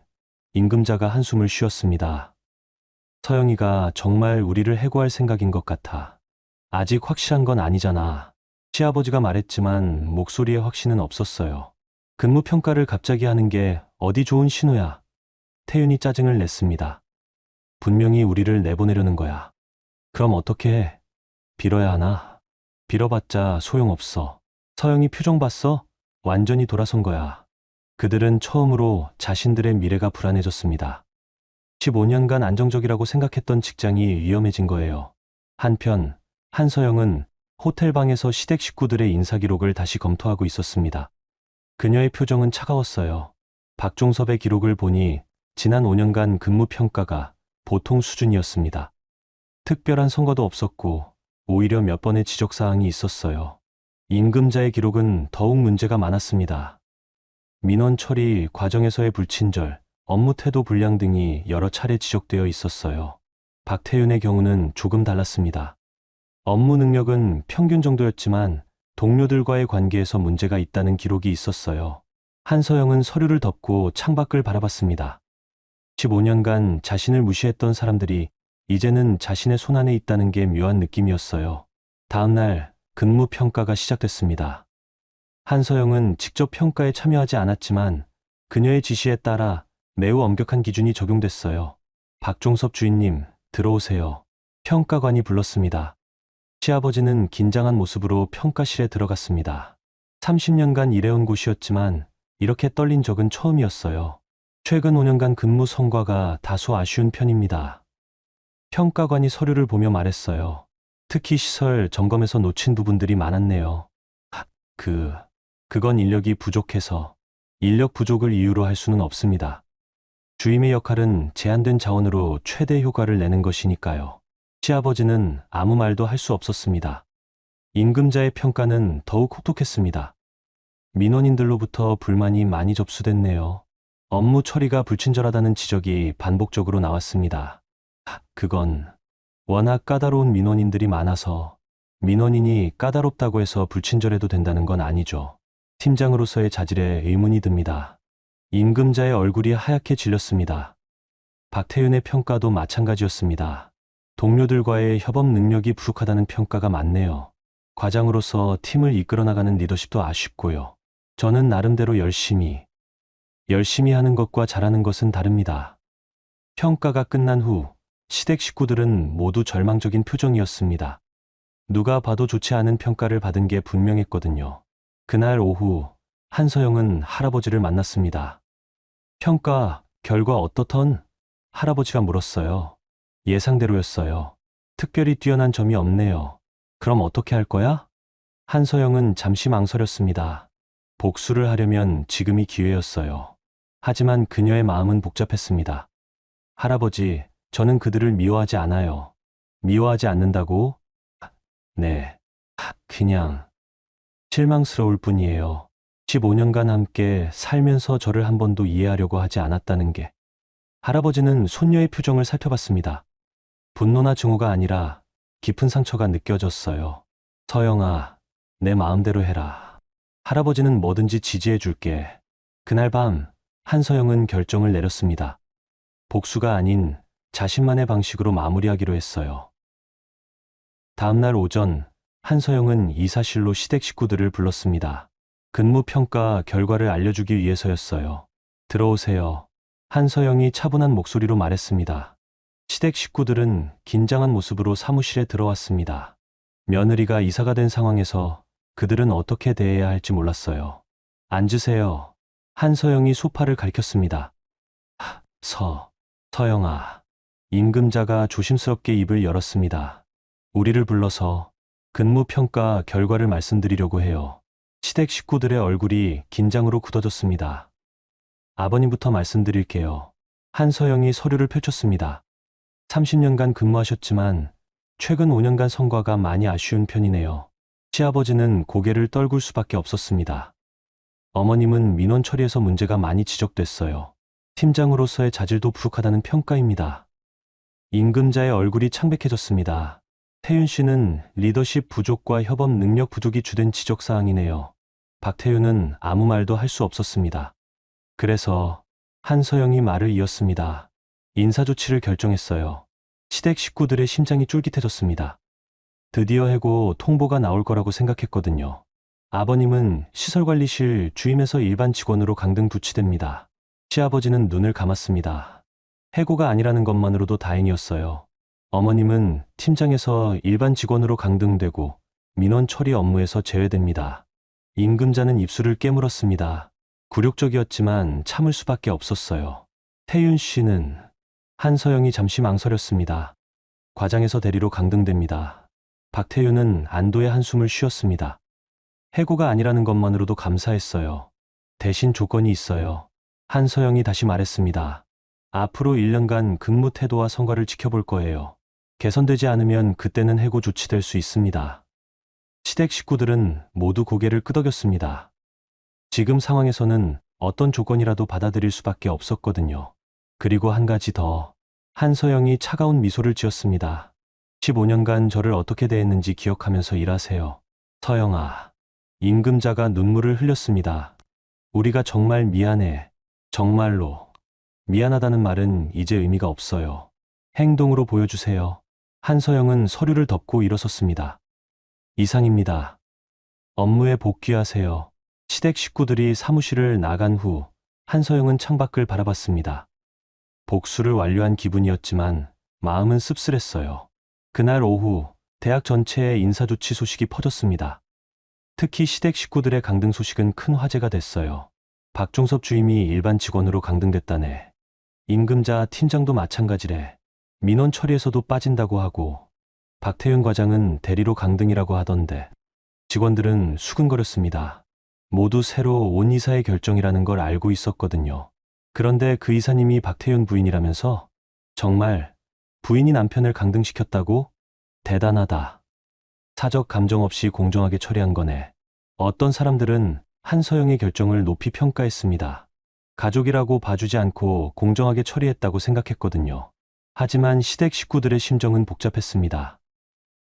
임금자가 한숨을 쉬었습니다. 서영이가 정말 우리를 해고할 생각인 것 같아. 아직 확실한 건 아니잖아. 시아버지가 말했지만 목소리에 확신은 없었어요. 근무평가를 갑자기 하는 게 어디 좋은 신호야. 태윤이 짜증을 냈습니다. 분명히 우리를 내보내려는 거야. 그럼 어떻게 해? 빌어야 하나? 빌어봤자 소용없어. 서영이 표정 봤어? 완전히 돌아선 거야. 그들은 처음으로 자신들의 미래가 불안해졌습니다. 15년간 안정적이라고 생각했던 직장이 위험해진 거예요. 한편 한서영은 호텔방에서 시댁 식구들의 인사기록을 다시 검토하고 있었습니다. 그녀의 표정은 차가웠어요. 박종섭의 기록을 보니 지난 5년간 근무평가가 보통 수준이었습니다. 특별한 선거도 없었고 오히려 몇 번의 지적사항이 있었어요. 임금자의 기록은 더욱 문제가 많았습니다. 민원 처리 과정에서의 불친절, 업무 태도 불량 등이 여러 차례 지적되어 있었어요. 박태윤의 경우는 조금 달랐습니다. 업무 능력은 평균 정도였지만 동료들과의 관계에서 문제가 있다는 기록이 있었어요. 한서영은 서류를 덮고 창밖을 바라봤습니다. 15년간 자신을 무시했던 사람들이 이제는 자신의 손안에 있다는 게 묘한 느낌이었어요. 다음 날 근무평가가 시작됐습니다. 한서영은 직접 평가에 참여하지 않았지만 그녀의 지시에 따라 매우 엄격한 기준이 적용됐어요. 박종섭 주인님, 들어오세요. 평가관이 불렀습니다. 시아버지는 긴장한 모습으로 평가실에 들어갔습니다. 30년간 일해온 곳이었지만 이렇게 떨린 적은 처음이었어요. 최근 5년간 근무 성과가 다소 아쉬운 편입니다. 평가관이 서류를 보며 말했어요. 특히 시설 점검에서 놓친 부분들이 많았네요. 그건 인력이 부족해서 인력 부족을 이유로 할 수는 없습니다. 주임의 역할은 제한된 자원으로 최대 효과를 내는 것이니까요. 시아버지는 아무 말도 할 수 없었습니다. 임금자의 평가는 더욱 혹독했습니다. 민원인들로부터 불만이 많이 접수됐네요. 업무 처리가 불친절하다는 지적이 반복적으로 나왔습니다. 그건 워낙 까다로운 민원인들이 많아서 민원인이 까다롭다고 해서 불친절해도 된다는 건 아니죠. 팀장으로서의 자질에 의문이 듭니다. 임금자의 얼굴이 하얗게 질렸습니다. 박태윤의 평가도 마찬가지였습니다. 동료들과의 협업 능력이 부족하다는 평가가 많네요. 과장으로서 팀을 이끌어 나가는 리더십도 아쉽고요. 저는 나름대로 열심히 하는 것과 잘하는 것은 다릅니다. 평가가 끝난 후 시댁 식구들은 모두 절망적인 표정이었습니다. 누가 봐도 좋지 않은 평가를 받은 게 분명했거든요. 그날 오후 한서영은 할아버지를 만났습니다. 평가 결과 어떻던? 할아버지가 물었어요. 예상대로였어요. 특별히 뛰어난 점이 없네요. 그럼 어떻게 할 거야? 한서영은 잠시 망설였습니다. 복수를 하려면 지금이 기회였어요. 하지만 그녀의 마음은 복잡했습니다. 할아버지, 저는 그들을 미워하지 않아요. 미워하지 않는다고? 네. 그냥 실망스러울 뿐이에요. 15년간 함께 살면서 저를 한 번도 이해하려고 하지 않았다는 게. 할아버지는 손녀의 표정을 살펴봤습니다. 분노나 증오가 아니라 깊은 상처가 느껴졌어요. 서영아, 내 마음대로 해라. 할아버지는 뭐든지 지지해 줄게. 그날 밤 한서영은 결정을 내렸습니다. 복수가 아닌 자신만의 방식으로 마무리하기로 했어요. 다음날 오전 한서영은 이사실로 시댁 식구들을 불렀습니다. 근무평가 결과를 알려주기 위해서였어요. 들어오세요. 한서영이 차분한 목소리로 말했습니다. 시댁 식구들은 긴장한 모습으로 사무실에 들어왔습니다. 며느리가 이사가 된 상황에서 그들은 어떻게 대해야 할지 몰랐어요. 앉으세요. 한서영이 소파를 가리켰습니다. 서영아. 임금자가 조심스럽게 입을 열었습니다. 우리를 불러서 근무평가 결과를 말씀드리려고 해요. 시댁 식구들의 얼굴이 긴장으로 굳어졌습니다. 아버님부터 말씀드릴게요. 한서영이 서류를 펼쳤습니다. 30년간 근무하셨지만 최근 5년간 성과가 많이 아쉬운 편이네요. 시아버지는 고개를 떨굴 수밖에 없었습니다. 어머님은 민원 처리에서 문제가 많이 지적됐어요. 팀장으로서의 자질도 부족하다는 평가입니다. 임금자의 얼굴이 창백해졌습니다. 태윤 씨는 리더십 부족과 협업 능력 부족이 주된 지적사항이네요. 박태윤은 아무 말도 할 수 없었습니다. 그래서 한서영이 말을 이었습니다. 인사조치를 결정했어요. 시댁 식구들의 심장이 쫄깃해졌습니다. 드디어 해고 통보가 나올 거라고 생각했거든요. 아버님은 시설관리실 주임에서 일반 직원으로 강등 부치됩니다. 시아버지는 눈을 감았습니다. 해고가 아니라는 것만으로도 다행이었어요. 어머님은 팀장에서 일반 직원으로 강등되고 민원 처리 업무에서 제외됩니다. 임금자는 입술을 깨물었습니다. 굴욕적이었지만 참을 수밖에 없었어요. 태윤 씨는 한서영이 잠시 망설였습니다. 과장에서 대리로 강등됩니다. 박태윤은 안도의 한숨을 쉬었습니다. 해고가 아니라는 것만으로도 감사했어요. 대신 조건이 있어요. 한서영이 다시 말했습니다. 앞으로 1년간 근무 태도와 성과를 지켜볼 거예요. 개선되지 않으면 그때는 해고 조치될 수 있습니다. 시댁 식구들은 모두 고개를 끄덕였습니다. 지금 상황에서는 어떤 조건이라도 받아들일 수밖에 없었거든요. 그리고 한 가지 더. 한서영이 차가운 미소를 지었습니다. 15년간 저를 어떻게 대했는지 기억하면서 일하세요. 서영아. 임금자가 눈물을 흘렸습니다. 우리가 정말 미안해. 정말로. 미안하다는 말은 이제 의미가 없어요. 행동으로 보여주세요. 한서영은 서류를 덮고 일어섰습니다. 이상입니다. 업무에 복귀하세요. 시댁 식구들이 사무실을 나간 후 한서영은 창밖을 바라봤습니다. 복수를 완료한 기분이었지만 마음은 씁쓸했어요. 그날 오후 대학 전체에 인사조치 소식이 퍼졌습니다. 특히 시댁 식구들의 강등 소식은 큰 화제가 됐어요. 박종섭 주임이 일반 직원으로 강등됐다네. 임금자 팀장도 마찬가지래. 민원 처리에서도 빠진다고 하고 박태윤 과장은 대리로 강등이라고 하던데 직원들은 수근거렸습니다. 모두 새로 온 이사의 결정이라는 걸 알고 있었거든요. 그런데 그 이사님이 박태윤 부인이라면서 정말 부인이 남편을 강등시켰다고? 대단하다. 사적 감정 없이 공정하게 처리한 거네. 어떤 사람들은 한서영의 결정을 높이 평가했습니다. 가족이라고 봐주지 않고 공정하게 처리했다고 생각했거든요. 하지만 시댁 식구들의 심정은 복잡했습니다.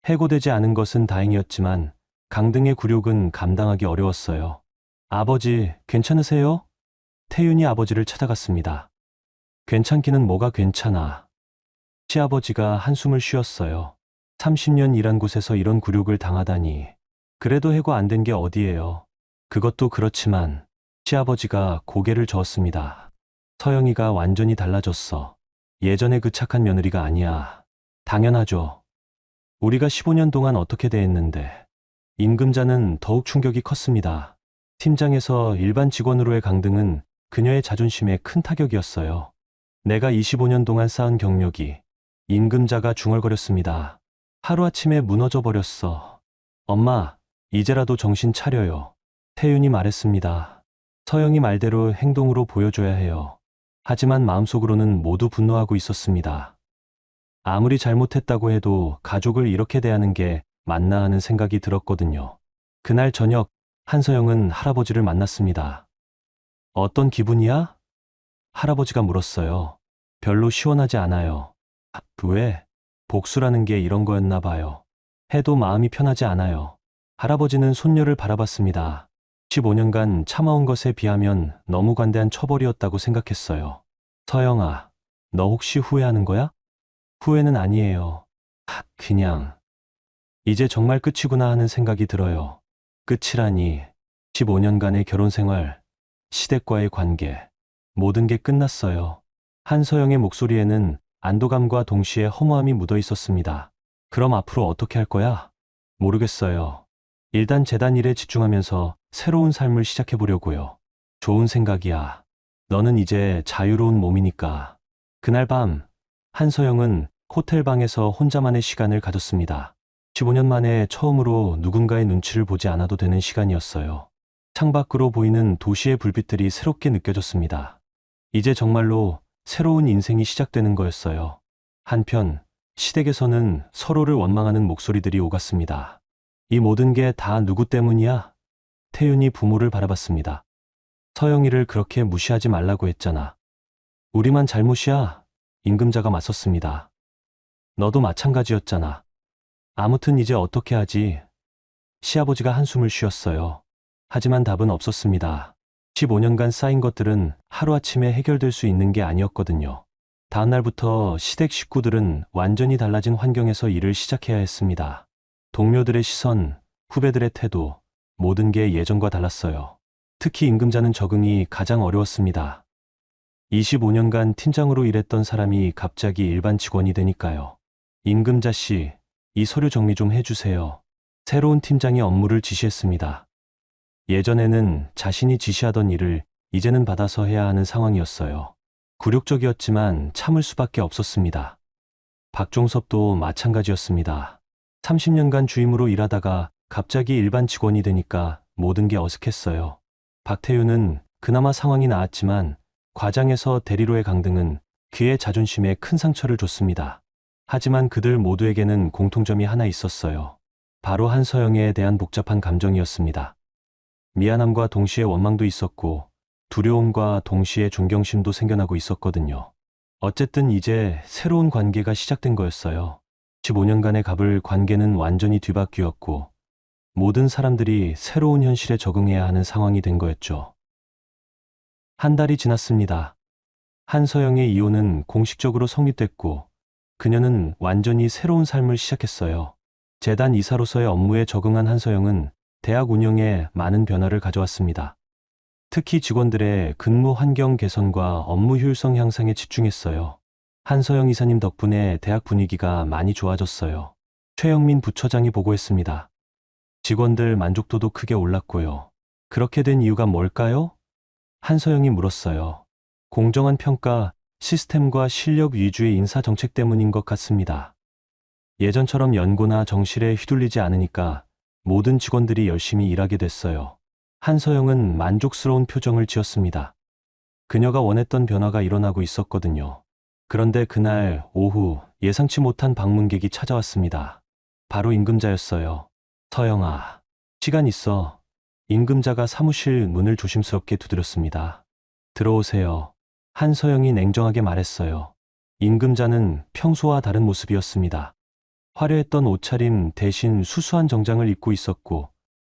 해고되지 않은 것은 다행이었지만 강등의 굴욕은 감당하기 어려웠어요. 아버지, 괜찮으세요? 태윤이 아버지를 찾아갔습니다. 괜찮기는 뭐가 괜찮아. 시아버지가 한숨을 쉬었어요. 30년 일한 곳에서 이런 굴욕을 당하다니. 그래도 해고 안 된 게 어디예요. 그것도 그렇지만 시아버지가 고개를 저었습니다. 서영이가 완전히 달라졌어. 예전에 그 착한 며느리가 아니야. 당연하죠. 우리가 15년 동안 어떻게 대했는데. 임금자는 더욱 충격이 컸습니다. 팀장에서 일반 직원으로의 강등은 그녀의 자존심에 큰 타격이었어요. 내가 25년 동안 쌓은 경력이. 임금자가 중얼거렸습니다. 하루아침에 무너져 버렸어. 엄마, 이제라도 정신 차려요. 태윤이 말했습니다. 서영이 말대로 행동으로 보여줘야 해요. 하지만 마음속으로는 모두 분노하고 있었습니다. 아무리 잘못했다고 해도 가족을 이렇게 대하는 게 맞나 하는 생각이 들었거든요. 그날 저녁, 한서영은 할아버지를 만났습니다. 어떤 기분이야? 할아버지가 물었어요. 별로 시원하지 않아요. 왜? 복수라는 게 이런 거였나 봐요. 해도 마음이 편하지 않아요. 할아버지는 손녀를 바라봤습니다. 15년간 참아온 것에 비하면 너무 관대한 처벌이었다고 생각했어요. 서영아, 너 혹시 후회하는 거야? 후회는 아니에요. 그냥 이제 정말 끝이구나 하는 생각이 들어요. 끝이라니. 15년간의 결혼 생활, 시댁과의 관계, 모든 게 끝났어요. 한서영의 목소리에는 안도감과 동시에 허무함이 묻어 있었습니다. 그럼 앞으로 어떻게 할 거야? 모르겠어요. 일단 재단 일에 집중하면서 새로운 삶을 시작해 보려고요. 좋은 생각이야. 너는 이제 자유로운 몸이니까. 그날 밤, 한서영은 호텔 방에서 혼자만의 시간을 가졌습니다. 15년 만에 처음으로 누군가의 눈치를 보지 않아도 되는 시간이었어요. 창밖으로 보이는 도시의 불빛들이 새롭게 느껴졌습니다. 이제 정말로 새로운 인생이 시작되는 거였어요. 한편 시댁에서는 서로를 원망하는 목소리들이 오갔습니다. 이 모든 게 다 누구 때문이야? 태윤이 부모를 바라봤습니다. 서영이를 그렇게 무시하지 말라고 했잖아. 우리만 잘못이야. 임금자가 맞섰습니다. 너도 마찬가지였잖아. 아무튼 이제 어떻게 하지? 시아버지가 한숨을 쉬었어요. 하지만 답은 없었습니다. 15년간 쌓인 것들은 하루아침에 해결될 수 있는 게 아니었거든요. 다음 날부터 시댁 식구들은 완전히 달라진 환경에서 일을 시작해야 했습니다. 동료들의 시선, 후배들의 태도, 모든 게 예전과 달랐어요. 특히 임금자는 적응이 가장 어려웠습니다. 25년간 팀장으로 일했던 사람이 갑자기 일반 직원이 되니까요. 임금자 씨, 이 서류 정리 좀 해주세요. 새로운 팀장이 업무를 지시했습니다. 예전에는 자신이 지시하던 일을 이제는 받아서 해야 하는 상황이었어요. 굴욕적이었지만 참을 수밖에 없었습니다. 박종섭도 마찬가지였습니다. 30년간 주임으로 일하다가 갑자기 일반 직원이 되니까 모든 게 어색했어요. 박태윤은 그나마 상황이 나았지만 과장에서 대리로의 강등은 그의 자존심에 큰 상처를 줬습니다. 하지만 그들 모두에게는 공통점이 하나 있었어요. 바로 한서영에 대한 복잡한 감정이었습니다. 미안함과 동시에 원망도 있었고 두려움과 동시에 존경심도 생겨나고 있었거든요. 어쨌든 이제 새로운 관계가 시작된 거였어요. 15년간의 갑을 관계는 완전히 뒤바뀌었고 모든 사람들이 새로운 현실에 적응해야 하는 상황이 된 거였죠. 한 달이 지났습니다. 한서영의 이혼은 공식적으로 성립됐고 그녀는 완전히 새로운 삶을 시작했어요. 재단 이사로서의 업무에 적응한 한서영은 대학 운영에 많은 변화를 가져왔습니다. 특히 직원들의 근무 환경 개선과 업무 효율성 향상에 집중했어요. 한서영 이사님 덕분에 대학 분위기가 많이 좋아졌어요. 최영민 부처장이 보고했습니다. 직원들 만족도도 크게 올랐고요. 그렇게 된 이유가 뭘까요? 한서영이 물었어요. 공정한 평가, 시스템과 실력 위주의 인사 정책 때문인 것 같습니다. 예전처럼 연고나 정실에 휘둘리지 않으니까 모든 직원들이 열심히 일하게 됐어요. 한서영은 만족스러운 표정을 지었습니다. 그녀가 원했던 변화가 일어나고 있었거든요. 그런데 그날 오후 예상치 못한 방문객이 찾아왔습니다. 바로 임금자였어요. 서영아, 시간 있어. 임금자가 사무실 문을 조심스럽게 두드렸습니다. 들어오세요. 한서영이 냉정하게 말했어요. 임금자는 평소와 다른 모습이었습니다. 화려했던 옷차림 대신 수수한 정장을 입고 있었고,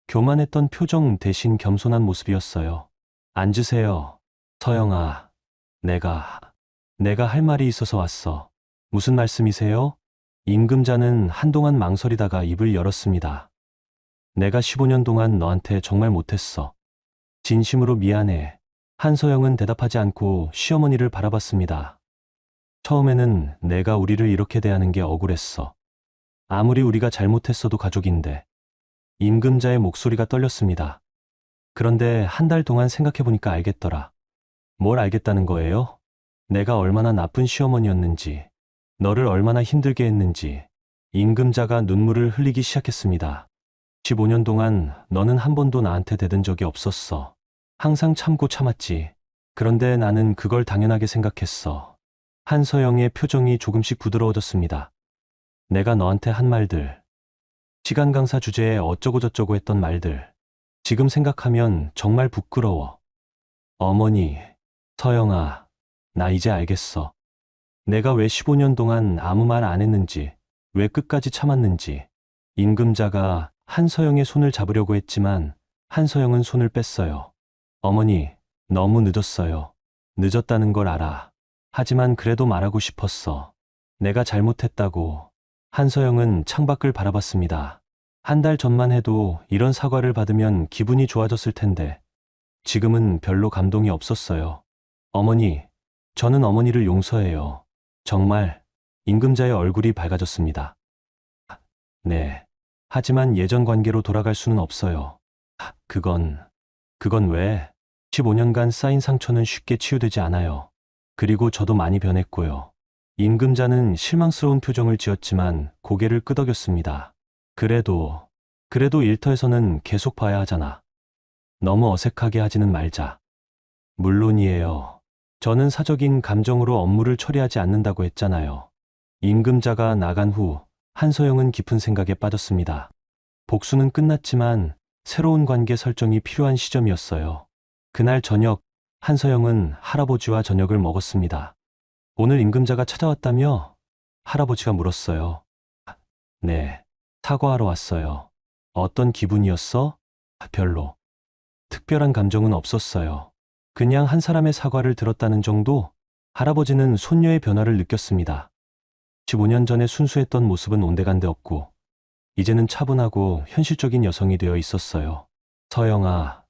교만했던 표정 대신 겸손한 모습이었어요. 앉으세요. 서영아, 내가 할 말이 있어서 왔어. 무슨 말씀이세요? 임금자는 한동안 망설이다가 입을 열었습니다. 내가 15년 동안 너한테 정말 못했어. 진심으로 미안해. 한서영은 대답하지 않고 시어머니를 바라봤습니다. 처음에는 내가 우리를 이렇게 대하는 게 억울했어. 아무리 우리가 잘못했어도 가족인데. 임금자의 목소리가 떨렸습니다. 그런데 한 달 동안 생각해보니까 알겠더라. 뭘 알겠다는 거예요? 내가 얼마나 나쁜 시어머니였는지, 너를 얼마나 힘들게 했는지. 임금자가 눈물을 흘리기 시작했습니다. 15년 동안 너는 한 번도 나한테 대든 적이 없었어. 항상 참고 참았지. 그런데 나는 그걸 당연하게 생각했어. 한서영의 표정이 조금씩 부드러워졌습니다. 내가 너한테 한 말들, 시간 강사 주제에 어쩌고저쩌고 했던 말들, 지금 생각하면 정말 부끄러워. 어머니, 서영아, 나 이제 알겠어. 내가 왜 15년 동안 아무 말 안 했는지, 왜 끝까지 참았는지. 임금자가 한서영의 손을 잡으려고 했지만 한서영은 손을 뺐어요. 어머니, 너무 늦었어요. 늦었다는 걸 알아. 하지만 그래도 말하고 싶었어. 내가 잘못했다고. 한서영은 창밖을 바라봤습니다. 한 달 전만 해도 이런 사과를 받으면 기분이 좋아졌을 텐데 지금은 별로 감동이 없었어요. 어머니, 저는 어머니를 용서해요. 정말. 임금자의 얼굴이 밝아졌습니다. 네. 하지만 예전 관계로 돌아갈 수는 없어요. 그건 왜? 15년간 쌓인 상처는 쉽게 치유되지 않아요. 그리고 저도 많이 변했고요. 임금자는 실망스러운 표정을 지었지만 고개를 끄덕였습니다. 그래도 일터에서는 계속 봐야 하잖아. 너무 어색하게 하지는 말자. 물론이에요. 저는 사적인 감정으로 업무를 처리하지 않는다고 했잖아요. 임금자가 나간 후 한서영은 깊은 생각에 빠졌습니다. 복수는 끝났지만 새로운 관계 설정이 필요한 시점이었어요. 그날 저녁, 한서영은 할아버지와 저녁을 먹었습니다. 오늘 임금자가 찾아왔다며? 할아버지가 물었어요. 네, 사과하러 왔어요. 어떤 기분이었어? 별로. 특별한 감정은 없었어요. 그냥 한 사람의 사과를 들었다는 정도? 할아버지는 손녀의 변화를 느꼈습니다. 15년 전에 순수했던 모습은 온데간데 없고, 이제는 차분하고 현실적인 여성이 되어 있었어요. 서영아,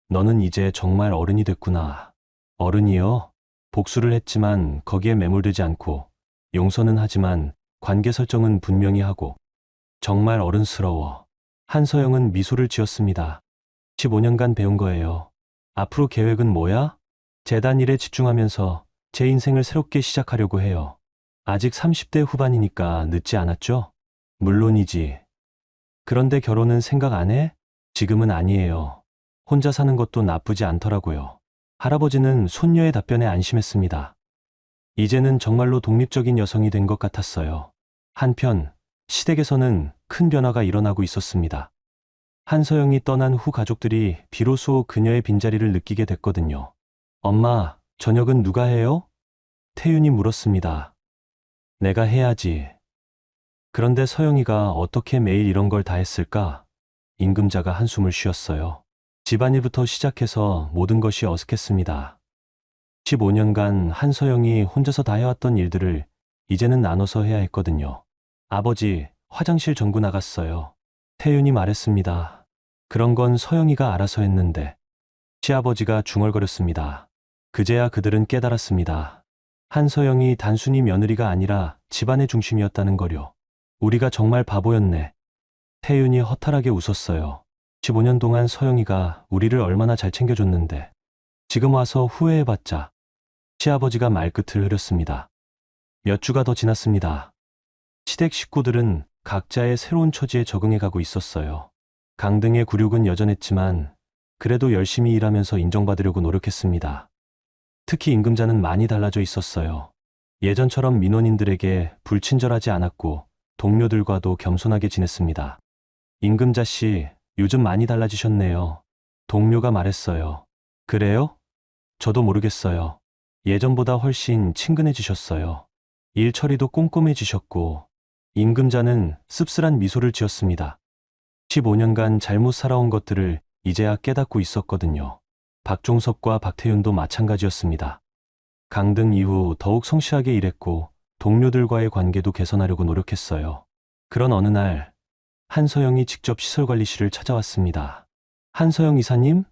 너는 이제 정말 어른이 됐구나. 어른이요? 복수를 했지만 거기에 매몰되지 않고, 용서는 하지만 관계 설정은 분명히 하고, 정말 어른스러워. 한서영은 미소를 지었습니다. 15년간 배운 거예요. 앞으로 계획은 뭐야? 재단 일에 집중하면서 제 인생을 새롭게 시작하려고 해요. 아직 30대 후반이니까 늦지 않았죠? 물론이지. 그런데 결혼은 생각 안 해? 지금은 아니에요. 혼자 사는 것도 나쁘지 않더라고요. 할아버지는 손녀의 답변에 안심했습니다. 이제는 정말로 독립적인 여성이 된 것 같았어요. 한편 시댁에서는 큰 변화가 일어나고 있었습니다. 한서영이 떠난 후 가족들이 비로소 그녀의 빈자리를 느끼게 됐거든요. 엄마, 저녁은 누가 해요? 태윤이 물었습니다. 내가 해야지. 그런데 서영이가 어떻게 매일 이런 걸 다 했을까? 임금자가 한숨을 쉬었어요. 집안일부터 시작해서 모든 것이 어색했습니다. 15년간 한서영이 혼자서 다 해왔던 일들을 이제는 나눠서 해야 했거든요. 아버지, 화장실 전구 나갔어요. 태윤이 말했습니다. 그런 건 서영이가 알아서 했는데. 시아버지가 중얼거렸습니다. 그제야 그들은 깨달았습니다. 한서영이 단순히 며느리가 아니라 집안의 중심이었다는 거요. 우리가 정말 바보였네. 태윤이 허탈하게 웃었어요. 15년 동안 서영이가 우리를 얼마나 잘 챙겨줬는데. 지금 와서 후회해봤자. 시아버지가 말끝을 흐렸습니다. 몇 주가 더 지났습니다. 시댁 식구들은 각자의 새로운 처지에 적응해가고 있었어요. 강등의 굴욕은 여전했지만 그래도 열심히 일하면서 인정받으려고 노력했습니다. 특히 임금자는 많이 달라져 있었어요. 예전처럼 민원인들에게 불친절하지 않았고 동료들과도 겸손하게 지냈습니다. 임금자 씨, 요즘 많이 달라지셨네요. 동료가 말했어요. 그래요? 저도 모르겠어요. 예전보다 훨씬 친근해지셨어요. 일 처리도 꼼꼼해지셨고 임금자는 씁쓸한 미소를 지었습니다. 15년간 잘못 살아온 것들을 이제야 깨닫고 있었거든요. 박종섭과 박태윤도 마찬가지였습니다. 강등 이후 더욱 성실하게 일했고 동료들과의 관계도 개선하려고 노력했어요. 그런 어느 날 한서영이 직접 시설관리실을 찾아왔습니다. 한서영 이사님?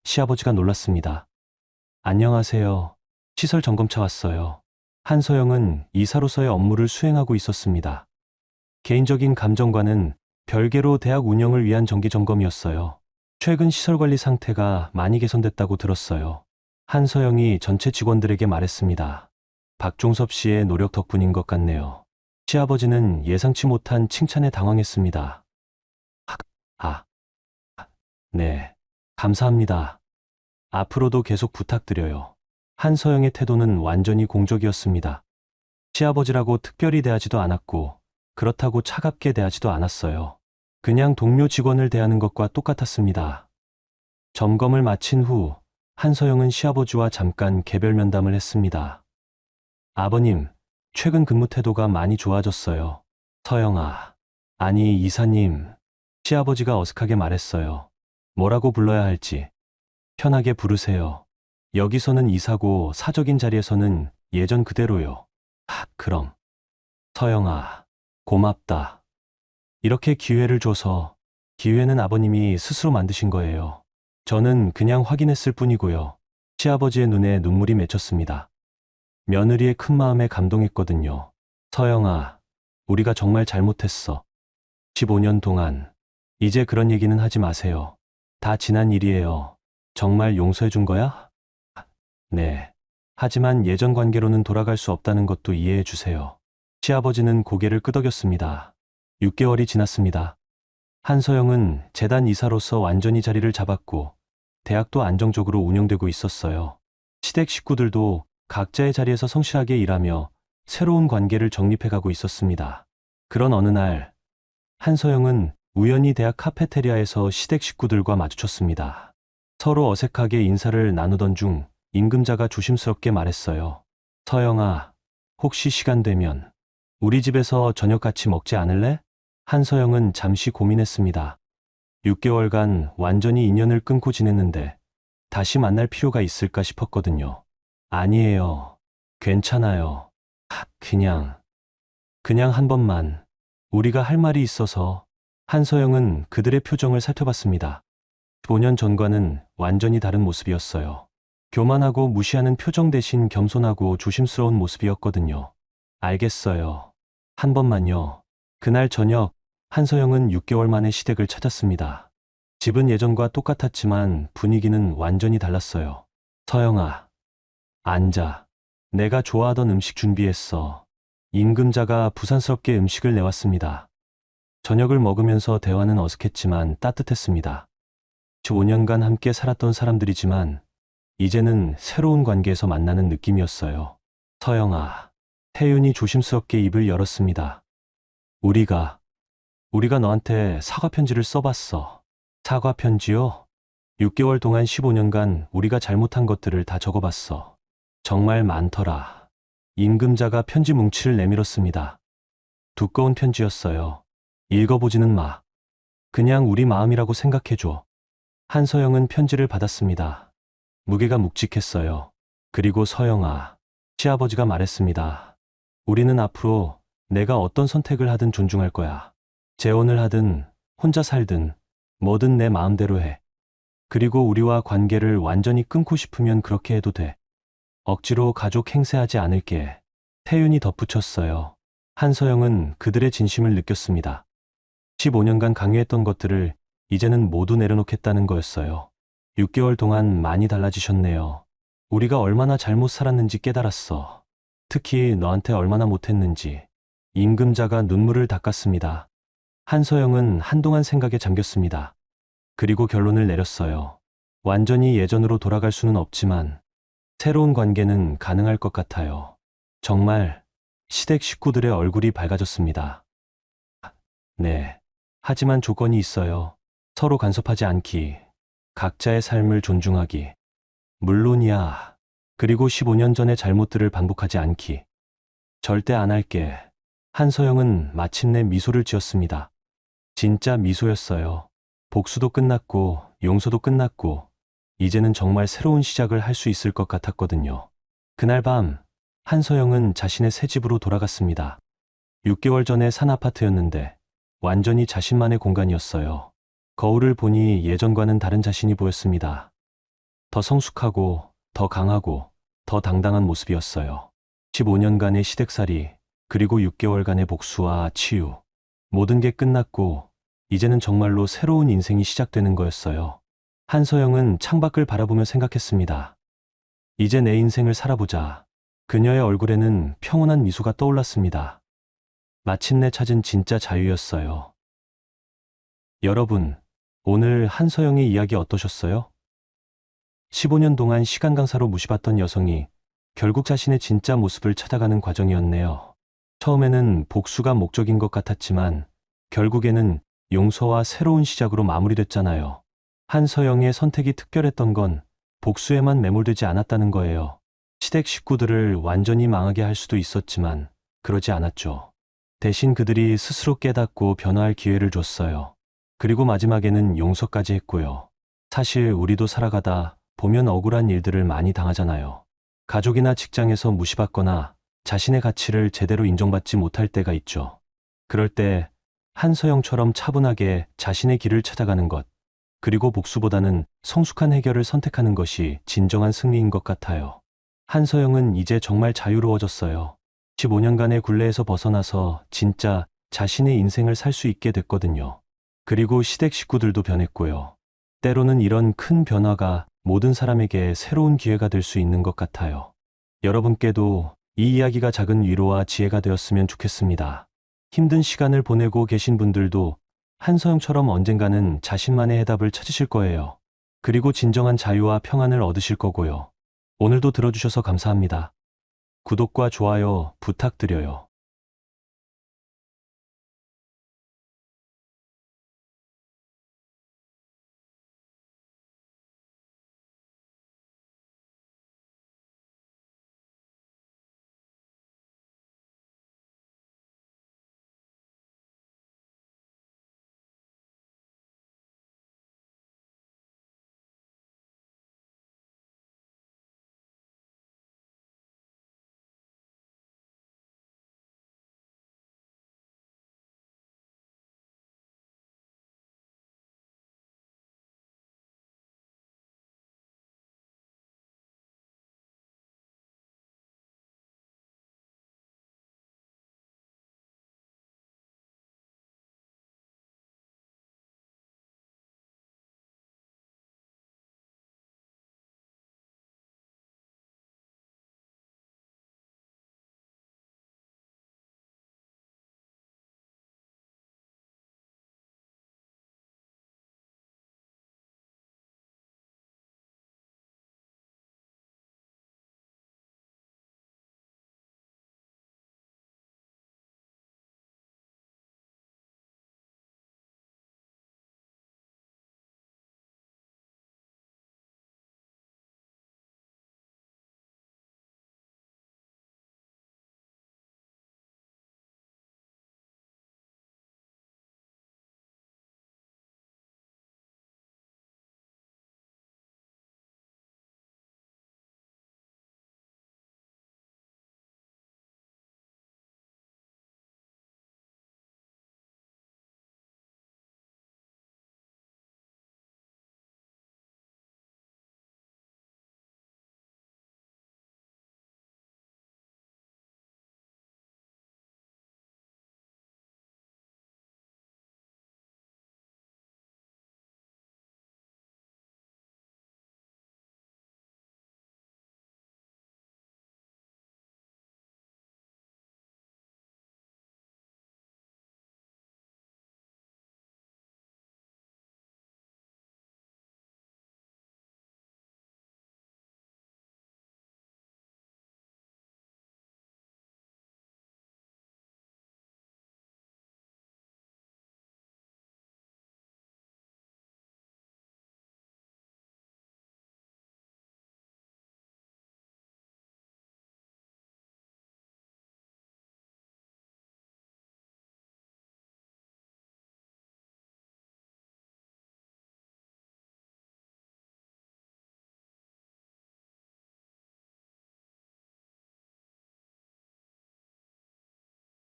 시아버지가 놀랐습니다. 안녕하세요. 시설 점검차 왔어요. 한서영은 이사로서의 업무를 수행하고 있었습니다. 개인적인 감정과는 별개로 대학 운영을 위한 정기 점검이었어요. 최근 시설관리 상태가 많이 개선됐다고 들었어요. 한서영이 전체 직원들에게 말했습니다. 박종섭 씨의 노력 덕분인 것 같네요. 시아버지는 예상치 못한 칭찬에 당황했습니다. 아, 네, 감사합니다. 앞으로도 계속 부탁드려요. 한서영의 태도는 완전히 공적이었습니다. 시아버지라고 특별히 대하지도 않았고 그렇다고 차갑게 대하지도 않았어요. 그냥 동료 직원을 대하는 것과 똑같았습니다. 점검을 마친 후 한서영은 시아버지와 잠깐 개별 면담을 했습니다. 아버님, 최근 근무 태도가 많이 좋아졌어요. 서영아, 아니 이사님, 시아버지가 어색하게 말했어요. 뭐라고 불러야 할지 편하게 부르세요. 여기서는 이사고 사적인 자리에서는 예전 그대로요. 그럼. 서영아, 고맙다. 이렇게 기회를 줘서 기회는 아버님이 스스로 만드신 거예요. 저는 그냥 확인했을 뿐이고요. 시아버지의 눈에 눈물이 맺혔습니다. 며느리의 큰 마음에 감동했거든요. 서영아, 우리가 정말 잘못했어. 15년 동안. 이제 그런 얘기는 하지 마세요. 다 지난 일이에요. 정말 용서해 준 거야? 네. 하지만 예전 관계로는 돌아갈 수 없다는 것도 이해해 주세요. 시아버지는 고개를 끄덕였습니다. 6개월이 지났습니다. 한서영은 재단 이사로서 완전히 자리를 잡았고 대학도 안정적으로 운영되고 있었어요. 시댁 식구들도 각자의 자리에서 성실하게 일하며 새로운 관계를 정립해가고 있었습니다. 그런 어느 날 한서영은 우연히 대학 카페테리아에서 시댁 식구들과 마주쳤습니다. 서로 어색하게 인사를 나누던 중 임금자가 조심스럽게 말했어요. 서영아, 혹시 시간 되면 우리 집에서 저녁 같이 먹지 않을래? 한서영은 잠시 고민했습니다. 6개월간 완전히 인연을 끊고 지냈는데 다시 만날 필요가 있을까 싶었거든요. 아니에요. 괜찮아요. 그냥 한 번만. 우리가 할 말이 있어서. 한서영은 그들의 표정을 살펴봤습니다. 5년 전과는 완전히 다른 모습이었어요. 교만하고 무시하는 표정 대신 겸손하고 조심스러운 모습이었거든요. 알겠어요. 한 번만요. 그날 저녁 한서영은 6개월 만에 시댁을 찾았습니다. 집은 예전과 똑같았지만 분위기는 완전히 달랐어요. 서영아, 앉아. 내가 좋아하던 음식 준비했어. 임금자가 부산스럽게 음식을 내왔습니다. 저녁을 먹으면서 대화는 어색했지만 따뜻했습니다. 15년간 함께 살았던 사람들이지만 이제는 새로운 관계에서 만나는 느낌이었어요. 서영아, 태윤이 조심스럽게 입을 열었습니다. 우리가 너한테 사과 편지를 써봤어. 사과 편지요? 6개월 동안 15년간 우리가 잘못한 것들을 다 적어봤어. 정말 많더라. 임금자가 편지 뭉치를 내밀었습니다. 두꺼운 편지였어요. 읽어보지는 마. 그냥 우리 마음이라고 생각해줘. 한서영은 편지를 받았습니다. 무게가 묵직했어요. 그리고 서영아, 시아버지가 말했습니다. 우리는 앞으로 내가 어떤 선택을 하든 존중할 거야. 재혼을 하든 혼자 살든 뭐든 내 마음대로 해. 그리고 우리와 관계를 완전히 끊고 싶으면 그렇게 해도 돼. 억지로 가족 행세하지 않을게. 태윤이 덧붙였어요. 한서영은 그들의 진심을 느꼈습니다. 15년간 강요했던 것들을 이제는 모두 내려놓겠다는 거였어요. 6개월 동안 많이 달라지셨네요. 우리가 얼마나 잘못 살았는지 깨달았어. 특히 너한테 얼마나 못했는지. 임금자가 눈물을 닦았습니다. 한서영은 한동안 생각에 잠겼습니다. 그리고 결론을 내렸어요. 완전히 예전으로 돌아갈 수는 없지만 새로운 관계는 가능할 것 같아요. 정말 시댁 식구들의 얼굴이 밝아졌습니다. 네. 하지만 조건이 있어요. 서로 간섭하지 않기. 각자의 삶을 존중하기. 물론이야. 그리고 15년 전의 잘못들을 반복하지 않기. 절대 안 할게. 한서영은 마침내 미소를 지었습니다. 진짜 미소였어요. 복수도 끝났고 용서도 끝났고 이제는 정말 새로운 시작을 할 수 있을 것 같았거든요. 그날 밤 한서영은 자신의 새 집으로 돌아갔습니다. 6개월 전에 산 아파트였는데 완전히 자신만의 공간이었어요. 거울을 보니 예전과는 다른 자신이 보였습니다. 더 성숙하고 더 강하고 더 당당한 모습이었어요. 15년간의 시댁살이 그리고 6개월간의 복수와 치유. 모든 게 끝났고 이제는 정말로 새로운 인생이 시작되는 거였어요. 한서영은 창밖을 바라보며 생각했습니다. 이제 내 인생을 살아보자. 그녀의 얼굴에는 평온한 미소가 떠올랐습니다. 마침내 찾은 진짜 자유였어요. 여러분, 오늘 한서영의 이야기 어떠셨어요? 15년 동안 시간 강사로 무시받던 여성이 결국 자신의 진짜 모습을 찾아가는 과정이었네요. 처음에는 복수가 목적인 것 같았지만 결국에는 용서와 새로운 시작으로 마무리됐잖아요. 한서영의 선택이 특별했던 건 복수에만 매몰되지 않았다는 거예요. 시댁 식구들을 완전히 망하게 할 수도 있었지만 그러지 않았죠. 대신 그들이 스스로 깨닫고 변화할 기회를 줬어요. 그리고 마지막에는 용서까지 했고요. 사실 우리도 살아가다 보면 억울한 일들을 많이 당하잖아요. 가족이나 직장에서 무시받거나 자신의 가치를 제대로 인정받지 못할 때가 있죠. 그럴 때 한서영처럼 차분하게 자신의 길을 찾아가는 것, 그리고 복수보다는 성숙한 해결을 선택하는 것이 진정한 승리인 것 같아요. 한서영은 이제 정말 자유로워졌어요. 15년간의 굴레에서 벗어나서 진짜 자신의 인생을 살 수 있게 됐거든요. 그리고 시댁 식구들도 변했고요. 때로는 이런 큰 변화가 모든 사람에게 새로운 기회가 될 수 있는 것 같아요. 여러분께도 이 이야기가 작은 위로와 지혜가 되었으면 좋겠습니다. 힘든 시간을 보내고 계신 분들도 한서영처럼 언젠가는 자신만의 해답을 찾으실 거예요. 그리고 진정한 자유와 평안을 얻으실 거고요. 오늘도 들어주셔서 감사합니다. 구독과 좋아요 부탁드려요.